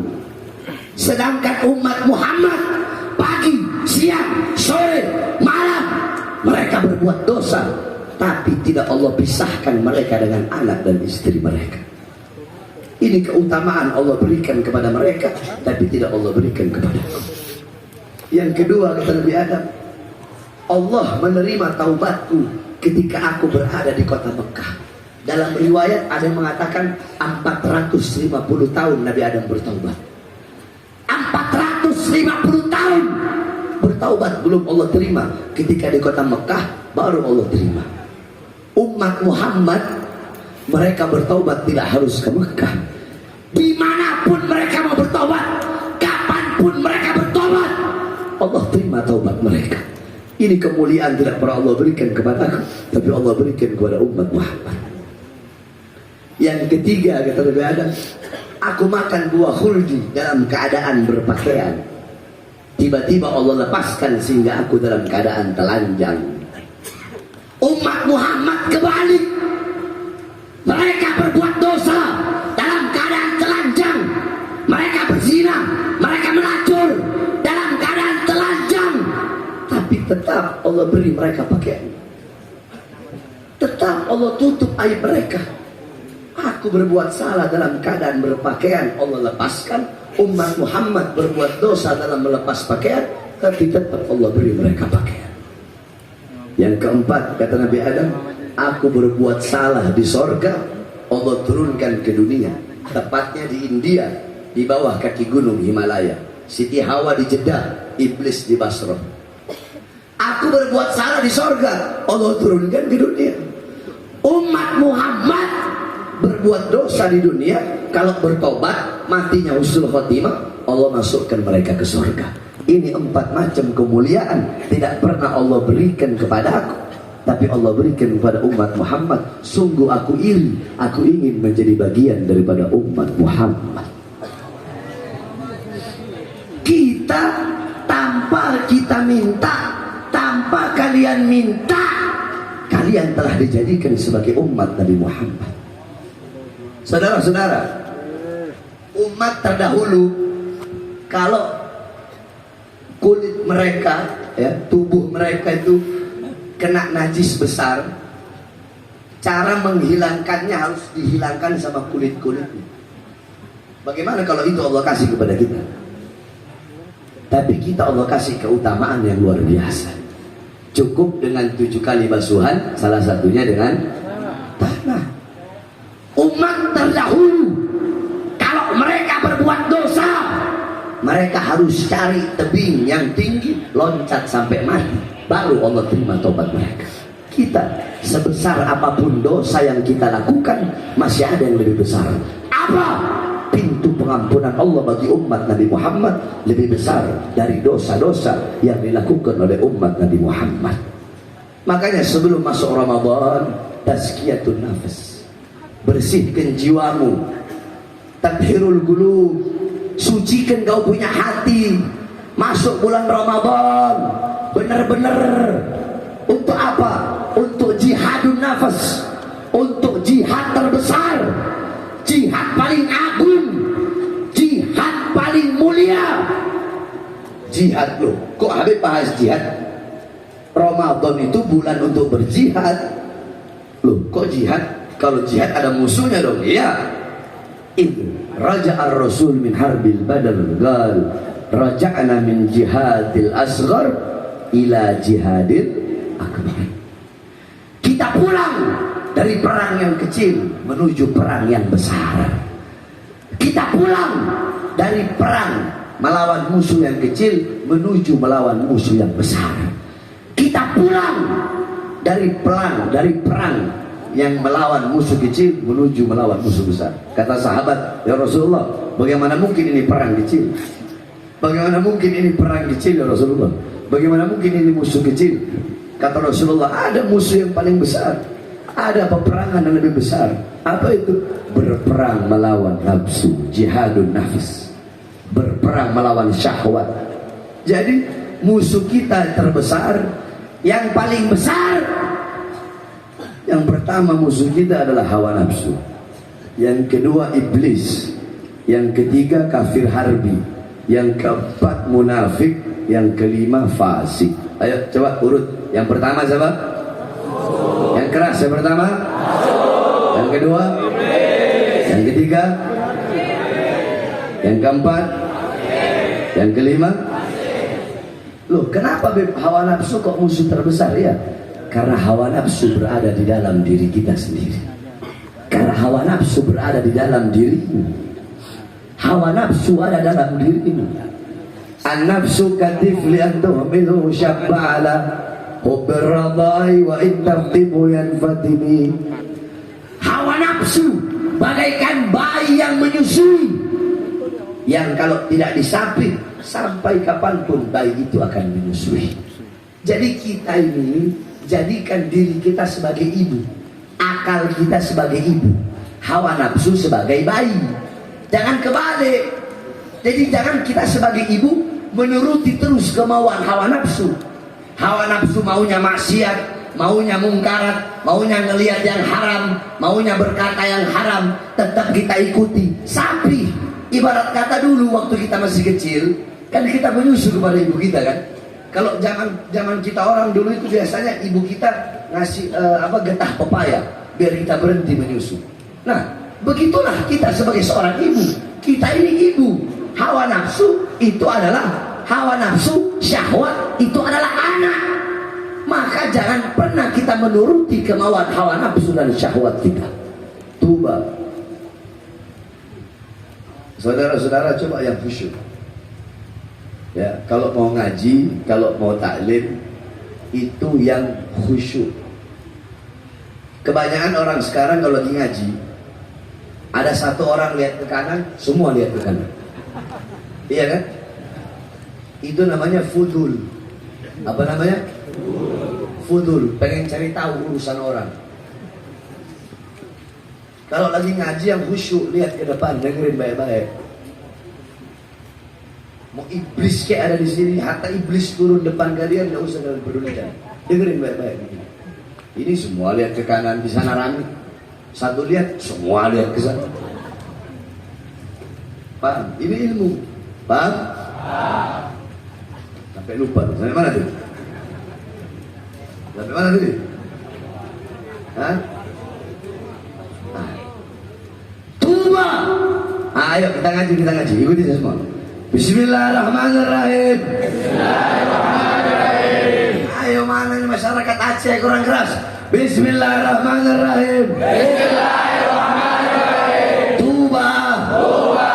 S1: Sedangkan umat Muhammad pagi, siang, sore, malam Mereka berbuat dosa, tapi tidak Allah pisahkan mereka dengan anak dan istri mereka. Ini keutamaan Allah berikan kepada mereka, tapi tidak Allah berikan kepada aku. Yang kedua, kata Nabi Adam, Allah menerima taubatku ketika aku berada di kota Mekah. Dalam riwayat ada yang mengatakan 450 tahun Nabi Adam bertaubat. 450 tahun bertaubat belum Allah terima. Ketika di kota Mekah baru Allah terima. Umat Muhammad, mereka bertaubat tidak harus ke Mekah. Dimanapun mereka mau bertaubat, kapanpun mereka bertaubat, Allah terima taubat mereka. Ini kemuliaan tidak pernah Allah berikan kepada aku, tapi Allah berikan kepada umat Muhammad. Yang ketiga, kata Nabi Adam, aku makan buah khuldi dalam keadaan berpakaian. Tiba-tiba Allah lepaskan sehingga aku dalam keadaan telanjang. Umat Muhammad kebalik. Mereka berbuat dosa dalam keadaan telanjang. Mereka berzina, mereka melacur dalam keadaan telanjang. Tapi tetap Allah beri mereka pakaian. Tetap Allah tutup aib mereka. Aku berbuat salah dalam keadaan berpakaian, Allah lepaskan. Umat Muhammad berbuat dosa dalam melepas pakaian, tapi tetap Allah beri mereka pakaian. Yang keempat, kata Nabi Adam, aku berbuat salah di sorga, Allah turunkan ke dunia. Tepatnya di India, di bawah kaki gunung Himalaya. Siti Hawa di Jeddah, Iblis di Basrah. Aku berbuat salah di sorga, Allah turunkan ke dunia. Umat Muhammad berbuat dosa di dunia, kalau bertobat matinya husnul khotimah, Allah masukkan mereka ke surga. Ini 4 macam kemuliaan tidak pernah Allah berikan kepada aku, tapi Allah berikan kepada umat Muhammad. Sungguh aku iri, aku ingin menjadi bagian daripada umat Muhammad. Kita tanpa kita minta, tanpa kalian minta, kalian telah dijadikan sebagai umat Nabi Muhammad. Saudara-saudara, umat terdahulu kalau kulit mereka, ya, tubuh mereka itu kena najis besar, cara menghilangkannya harus dihilangkan sama kulit-kulitnya. Bagaimana kalau itu Allah kasih kepada kita? Tapi kita Allah kasih keutamaan yang luar biasa. Cukup dengan 7 kali basuhan, salah satunya dengan tanah. Umat terdahulu kalau mereka berbuat dosa, mereka harus cari tebing yang tinggi, loncat sampai mati, baru Allah terima tobat mereka. Kita sebesar apapun dosa yang kita lakukan, masih ada yang lebih besar. Apa? Pintu pengampunan Allah bagi umat Nabi Muhammad lebih besar dari dosa-dosa yang dilakukan oleh umat Nabi Muhammad. Makanya sebelum masuk Ramadan, tazkiyatun nafas, bersihkan jiwamu, tathirul qulub, sucikan kau punya hati. Masuk bulan Ramadan benar-benar untuk apa? Untuk jihadun nafas, untuk jihad terbesar, jihad paling agung, jihad paling mulia. Jihad loh, kok Habib bahas jihad? Ramadan itu bulan untuk berjihad. Loh, kok jihad? Kalau jihad ada musuhnya dong. Iya. Itu raja'ar rasul min harbil badal gal raja'na min jihadil asghar ila jihadil akbar. Kita pulang dari perang yang kecil menuju perang yang besar. Kita pulang dari perang melawan musuh yang kecil menuju melawan musuh yang besar. Kita pulang dari perang yang melawan musuh kecil menuju melawan musuh besar. Kata sahabat, ya Rasulullah, bagaimana mungkin ini perang kecil? Bagaimana mungkin ini perang kecil ya Rasulullah? Bagaimana mungkin ini musuh kecil? Kata Rasulullah, ada musuh yang paling besar, ada peperangan yang lebih besar. Apa itu? Berperang melawan nafsu, jihadun nafs, berperang melawan syahwat. Jadi musuh kita terbesar, yang paling besar, yang pertama musuh kita adalah hawa nafsu, yang kedua iblis, yang ketiga kafir harbi, yang keempat munafik, yang kelima fasik. Ayo coba urut. Yang pertama siapa? Yang keras yang pertama. Yang kedua. Yang ketiga. Yang keempat. Yang kelima. Loh, kenapa hawa nafsu kok musuh terbesar ya? Karena hawa nafsu berada di dalam diri kita sendiri. Karena hawa nafsu berada di dalam dirimu. Hawa nafsu ada dalam dirimu. An-nafsu katifli an tuhmilu syabba'ala hubbir radai wa in tartibu yanfatimi. Hawa nafsu bagaikan bayi yang menyusui, yang kalau tidak disapit sampai kapanpun bayi itu akan menyusui. Jadi kita ini jadikan diri kita sebagai ibu, akal kita sebagai ibu, hawa nafsu sebagai bayi. Jangan kebalik. Jadi jangan kita sebagai ibu menuruti terus kemauan hawa nafsu. Hawa nafsu maunya maksiat, maunya mungkarat, maunya ngelihat yang haram, maunya berkata yang haram, tetap kita ikuti. Sapi, ibarat kata dulu waktu kita masih kecil, kan kita menyusu kepada ibu kita kan. Kalau zaman kita orang dulu itu biasanya ibu kita ngasih getah pepaya biar kita berhenti menyusu. Nah, begitulah kita sebagai seorang ibu. Kita ini ibu. Hawa nafsu itu adalah hawa nafsu, syahwat itu adalah anak. Maka jangan pernah kita menuruti kemauan hawa nafsu dan syahwat kita. Tuba. Saudara-saudara coba yang khusyuk. Ya, kalau mau ngaji, kalau mau taklim, itu yang khusyuk. Kebanyakan orang sekarang kalau lagi ngaji, ada satu orang lihat ke kanan, semua lihat ke kanan. Iya kan? Itu namanya fudul. Apa namanya? Fudul, pengen cari tahu urusan orang. Kalau lagi ngaji yang khusyuk, lihat ke depan, dengerin baik-baik. Mau iblis kayak ada di sini, hatta iblis turun depan kalian, nggak usah dalam pedulikan. Dengerin baik-baik. Ini semua lihat ke kanan, di sana rame. Satu lihat, semua lihat ke sana. Paham? Ini ilmu. Paham? Sampai lupa. Sampai mana tuh? Sampai mana tuh? Hah? Tuba. Ayo kita ngaji. Ikuti semua. Bismillahirrahmanirrahim. Bismillahirrahmanirrahim. Ayo mana ini masyarakat Aceh kurang keras. Bismillahirrahmanirrahim. Bismillahirrahmanirrahim. Tuba. Tuba.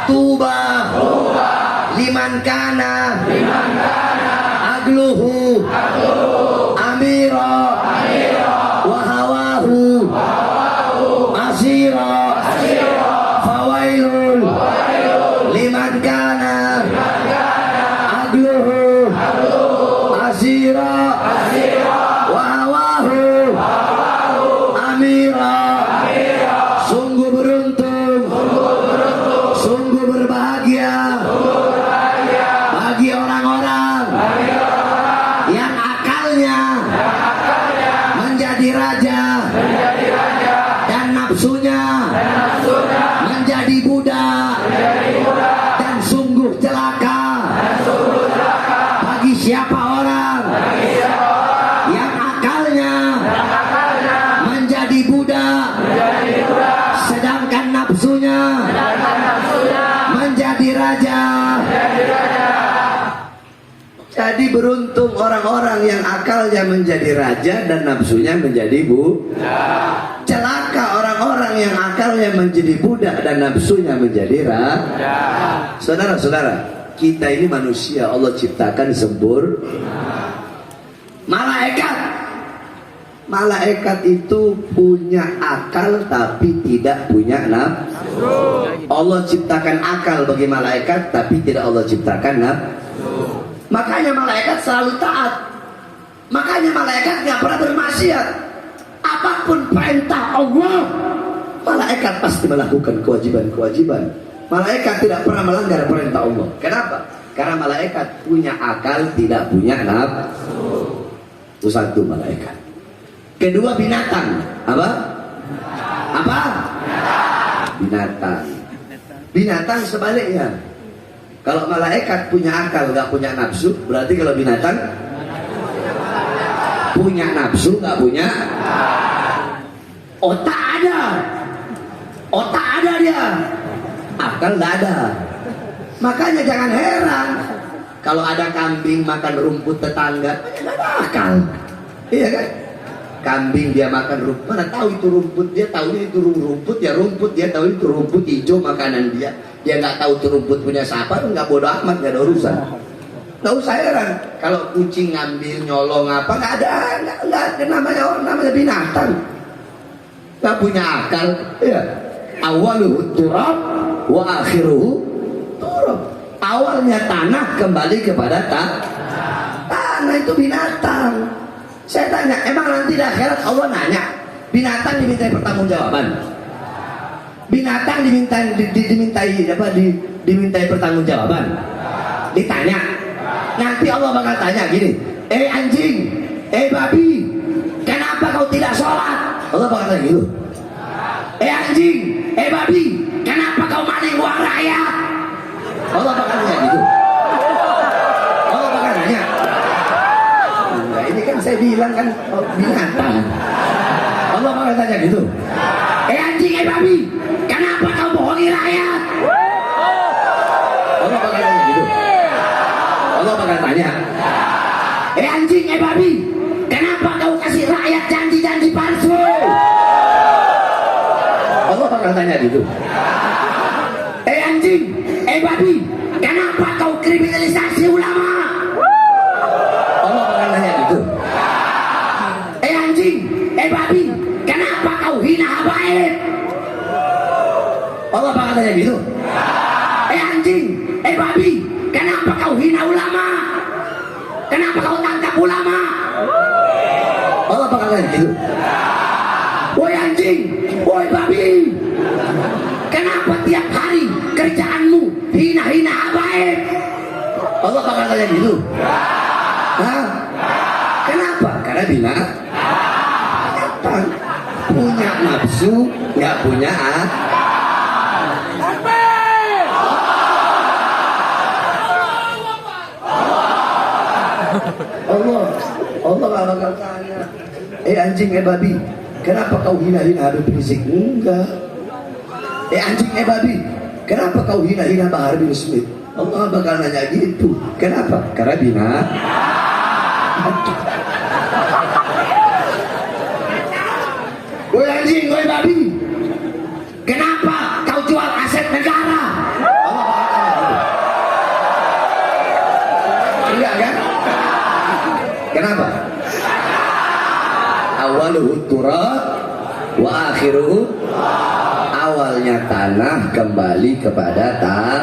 S1: Tuba. Tuba. Liman kana. Liman kana. Agluhu. Agluhu. Amira. Amira. Wahawahu. Wahawahu. Asira. Asira. Fawailun. Liman kana agluhu asira wahawahu amira. Sungguh beruntung, sungguh berbahagia bagi orang-orang yang akalnya menjadi raja dan nafsunya menjadi budak. Dan sungguh celaka bagi siapa orang yang akalnya menjadi budak, sedangkan nafsunya menjadi raja. Jadi beruntung orang-orang yang akalnya menjadi raja dan nafsunya menjadi budak. Celaka orang-orang yang akalnya menjadi budak dan nafsunya menjadi raja. Saudara-saudara, kita ini manusia, Allah ciptakan sempurna. Malaikat itu punya akal tapi tidak punya nafsu. Allah ciptakan akal bagi malaikat tapi tidak Allah ciptakan nafsu. Makanya malaikat selalu taat. Makanya malaikat nggak pernah bermaksiat. Apapun perintah Allah, malaikat pasti melakukan kewajiban-kewajiban. Malaikat tidak pernah melanggar perintah Allah. Kenapa? Karena malaikat punya akal, tidak punya nafsu. Itu satu malaikat. Kedua binatang. Apa? Apa? Binatang. Binatang sebaliknya. Kalau malaikat punya akal, nggak punya nafsu, berarti kalau binatang punya nafsu, nggak punya otak ada dia, akal nggak ada. Makanya jangan heran kalau ada kambing makan rumput tetangga, nggak ada akal, iya kan? Kambing dia makan rumput, mana tahu itu rumput, dia tahu itu rumput, ya rumput, dia tahu itu rumput hijau makanan dia nggak tahu itu rumput punya siapa, nggak bodoh amat, nggak ada urusan. Nggak usah heran kalau kucing ngambil nyolong apa, nggak ada namanya binatang, nggak punya akal, ya. Awaluhu turab wa akhiruhu turab. Awalnya tanah, kembali kepada tanah. Itu binatang. Saya tanya, emang nanti di akhirat Allah nanya binatang dimintai pertanggungjawaban? Binatang dimintai pertanggungjawaban? Ditanya. Nanti Allah bakal tanya gini, anjing, babi, kenapa kau tidak sholat? Allah bakal tanya gitu. Anjing, babi, kenapa kau maling uang rakyat? Allah bakal tanya gitu. Allah bakal tanya. Enggak, ini kan saya bilang kan binatang. Allah bakal tanya gitu. Anjing, babi, kenapa kau bohongi rakyat? Allah bakal tanya gitu. Allah bakal tanya. Anjing, babi, kenapa kau kasih rakyat janji-janji palsu? Allah bakal tanya gitu. Anjing, babi, kenapa kau kriminalisasi ulama? Allah bakal tanya gitu. Anjing, babi, kenapa kau hina habaib? Allah bakal tanya gitu. Anjing, babi, kenapa kau hina ulama? Kenapa kau tangkap ulama? Allah bakal tanya gitu. Woi anjing, woi babi, kenapa tiap hari kerjaanmu hina-hina habaib? Allah bakal tanya gitu. Hah? Kenapa? Karena binatang punya nafsu, nggak punya Allah gak bakal tanya. Anjing, babi, kenapa kau hina-hina Habib Rizik? Enggak. Anjing, babi, kenapa kau hina-hina Bahar bin Smith? Allah bakal nanya gitu. Kenapa? Karena binatang. Woi anjing, woi babi, kenapa kau jual aset negara? Allah bakal tanya gitu. Iya kan? Kenapa? Awaluhu turab wa akhiruhu, awalnya tanah, kembali kepada tanah.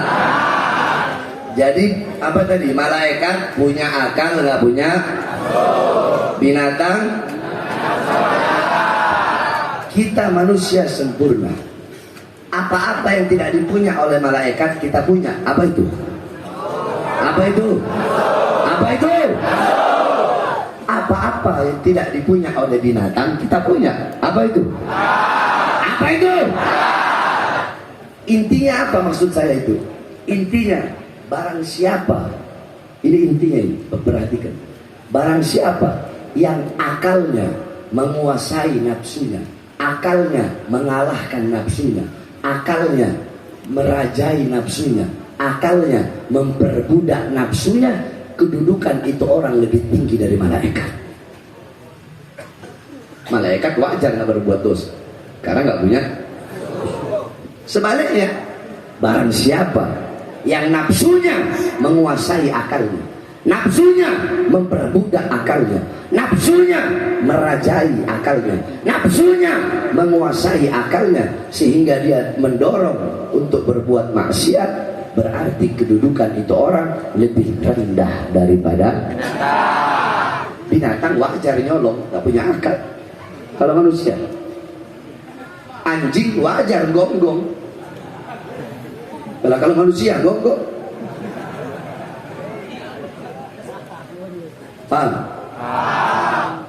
S1: Jadi apa tadi? Malaikat punya akal, nggak punya? Binatang? Kita manusia sempurna. Apa-apa yang tidak dipunya oleh malaikat kita punya. Apa itu? Apa itu? Apa itu? Apa-apa yang tidak dipunya oleh binatang kita punya. Apa itu? Apa itu? Intinya apa maksud saya itu? Intinya barang siapa, ini intinya ini, perhatikan. Barang siapa yang akalnya menguasai nafsunya, akalnya mengalahkan nafsunya, akalnya merajai nafsunya, akalnya memperbudak nafsunya, kedudukan itu orang lebih tinggi dari malaikat. Malaikat wajar nggak berbuat dosa karena nggak punya. Sebaliknya, barang siapa yang nafsunya menguasai akalnya, nafsunya memperbudak akalnya, nafsunya merajai akalnya, nafsunya menguasai akalnya sehingga dia mendorong untuk berbuat maksiat, berarti kedudukan itu orang lebih rendah daripada binatang. Wajar nyolong, gak punya akal. Kalau manusia, anjing wajar gonggong. Kalau manusia gonggong, paham?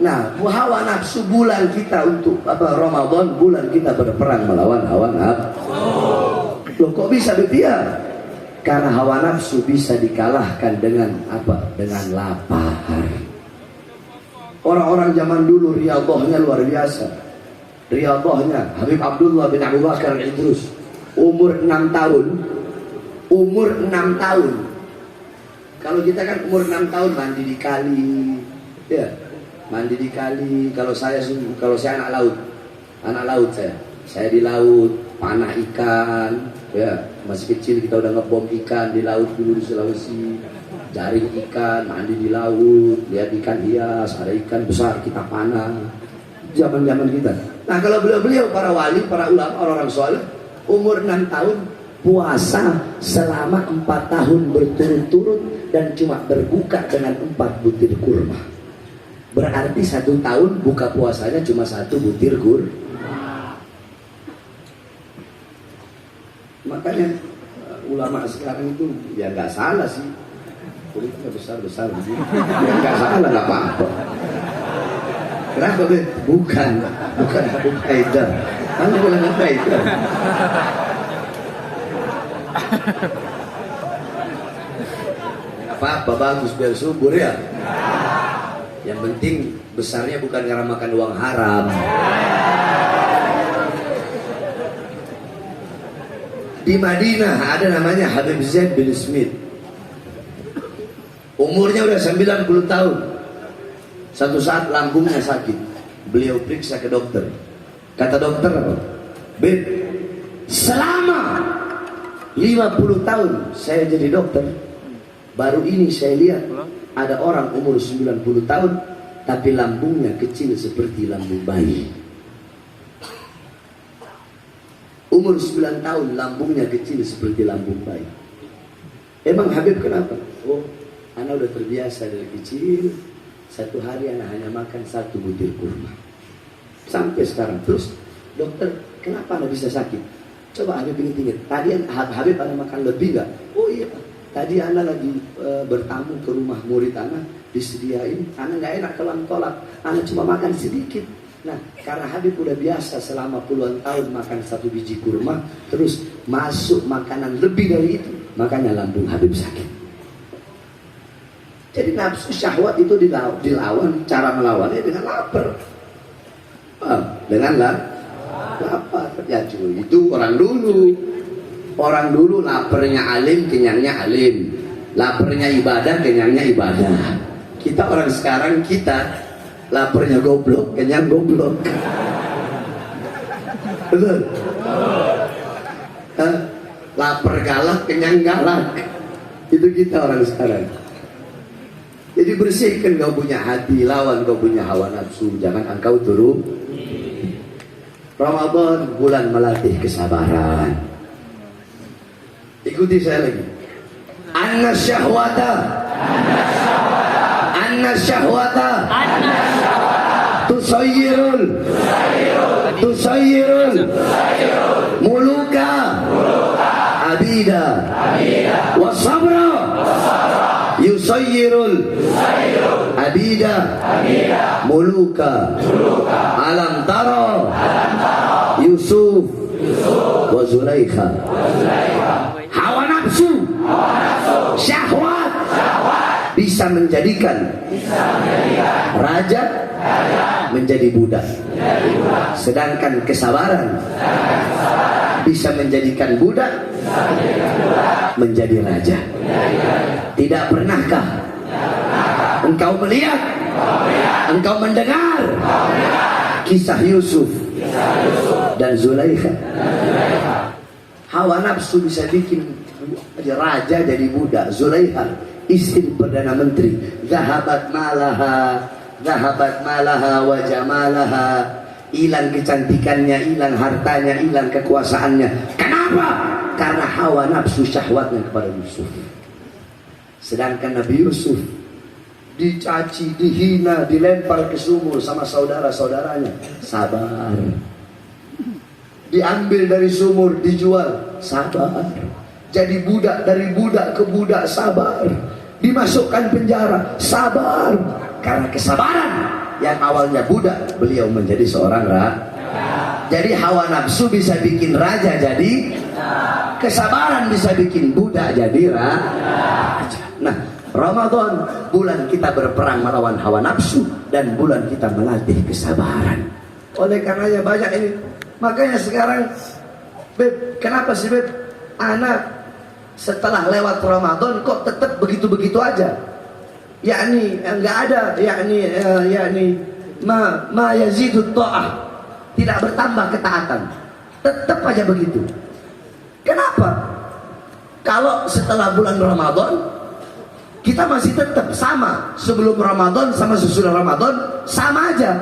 S1: Nah, hawa nafsu bulan kita untuk Ramadan, bulan kita berperang melawan hawa nafsu. Loh, kok bisa begitu? Karena hawa nafsu bisa dikalahkan dengan apa? Dengan lapar. orang-orang zaman dulu riyadhahnya luar biasa. Riyadhahnya Habib Abdullah bin Abu Bakar Idrus, umur 6 tahun. Umur 6 tahun. Kalau kita kan umur 6 tahun mandi di kali, ya, mandi di kali. Kalau saya anak laut saya di laut, panah ikan, ya, masih kecil kita udah ngebom ikan di laut dulu di Sulawesi, jaring ikan, mandi di laut, lihat ikan hias, ada ikan besar kita panah, zaman kita. Nah kalau beliau para wali, para ulama, orang-orang soleh, umur 6 tahun puasa selama 4 tahun berturut-turut dan cuma berbuka dengan 4 butir kurma. Berarti 1 tahun buka puasanya cuma 1 butir kurma. Makanya ulama sekarang itu ya nggak salah sih, kulitnya besar gitu. Ya nggak salah, nggak apa-apa. Kenapa? Bukan Abu Haidar. Kamu bilang Abu Haidar. Apa bagus biar subur ya. Yang penting besarnya bukan karena makan uang haram. Di Madinah ada namanya Habib Zaid bin Smith. Umurnya udah 90 tahun. Satu saat lambungnya sakit. Beliau periksa ke dokter. Kata dokter apa? Beb, selama 50 tahun saya jadi dokter, baru ini saya lihat ada orang umur 90 tahun tapi lambungnya kecil seperti lambung bayi. Umur 9 tahun lambungnya kecil seperti lambung bayi. Emang Habib kenapa? Oh, anak udah terbiasa dari kecil, 1 hari anak hanya makan 1 butir kurma sampai sekarang. Terus dokter, kenapa anak bisa sakit? Coba Habib ingat-ingat, tadi Habib anak makan lebih gak? Oh iya, tadi anak lagi bertamu ke rumah murid anak, disediain, anak gak enak tolak, anak cuma makan sedikit. Nah, karena Habib udah biasa selama puluhan tahun makan 1 biji kurma, terus masuk makanan lebih dari itu, makanya lambung Habib sakit. Jadi nafsu syahwat itu dilawan, cara melawannya dengan lapar. Dengan lapar. Ya cuy, itu orang dulu laparnya alim, kenyangnya alim. Laparnya ibadah, kenyangnya ibadah. Kita orang sekarang, kita laparnya goblok, kenyang goblok. Betul? Lapar galak, kenyang galak. Itu kita orang sekarang. Jadi bersihkan kau punya hati, lawan kau punya hawa nafsu, jangan engkau turun. Ramadan bulan melatih kesabaran. Ikuti saya lagi. Anna syahwata tusayyirul muluka abida wasabra yusayyirul abida muluka. Alam tara Yusuf wa Zulaikha. Hawa nafsu, syahwat bisa menjadikan raja menjadi budak. Sedangkan kesabaran bisa menjadikan budak menjadi raja. Tidak pernahkah engkau melihat, engkau mendengar kisah Yusuf dan Zulaikha? Hawa nafsu bisa bikin raja jadi budak. Zulaikha istri Perdana Menteri, zahabat malaha wa jamalaha. Hilang kecantikannya, hilang hartanya, hilang kekuasaannya. Kenapa? Karena hawa nafsu syahwatnya kepada Yusuf. Sedangkan Nabi Yusuf dicaci, dihina, dilempar ke sumur sama saudara-saudaranya, sabar. Diambil dari sumur, dijual, sabar. Jadi budak, dari budak ke budak, sabar. Dimasukkan penjara, sabar. Karena kesabaran, yang awalnya budak, beliau menjadi seorang raja. Jadi hawa nafsu bisa bikin raja jadi, kesabaran bisa bikin budak jadi raja. Nah, Ramadan bulan kita berperang melawan hawa nafsu, dan bulan kita melatih kesabaran. Oleh karenanya banyak ini. Makanya sekarang, Beb, kenapa sih Beb, anak setelah lewat Ramadan kok tetap begitu-begitu aja? Yakni enggak ada, yakni ma yazidut ta'ah, tidak bertambah ketaatan, tetap aja begitu. Kenapa? Kalau setelah bulan Ramadan kita masih tetap sama, sebelum Ramadan sama sesudah Ramadan sama aja,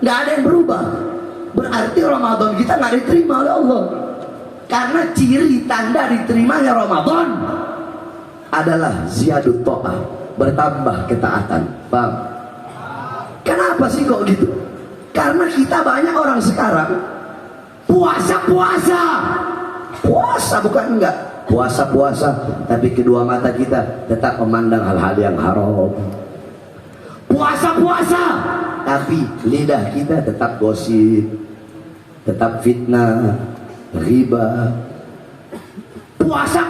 S1: nggak ada yang berubah. Berarti Ramadan kita nggak diterima oleh Allah. Karena ciri tanda diterimanya Ramadan adalah ziyadut ta'ah, bertambah ketaatan. Paham? Kenapa sih kok gitu? Karena kita banyak orang sekarang puasa bukan enggak, puasa, tapi kedua mata kita tetap memandang hal-hal yang haram. Puasa, tapi lidah kita tetap gosip, tetap fitnah, riba. Puasa,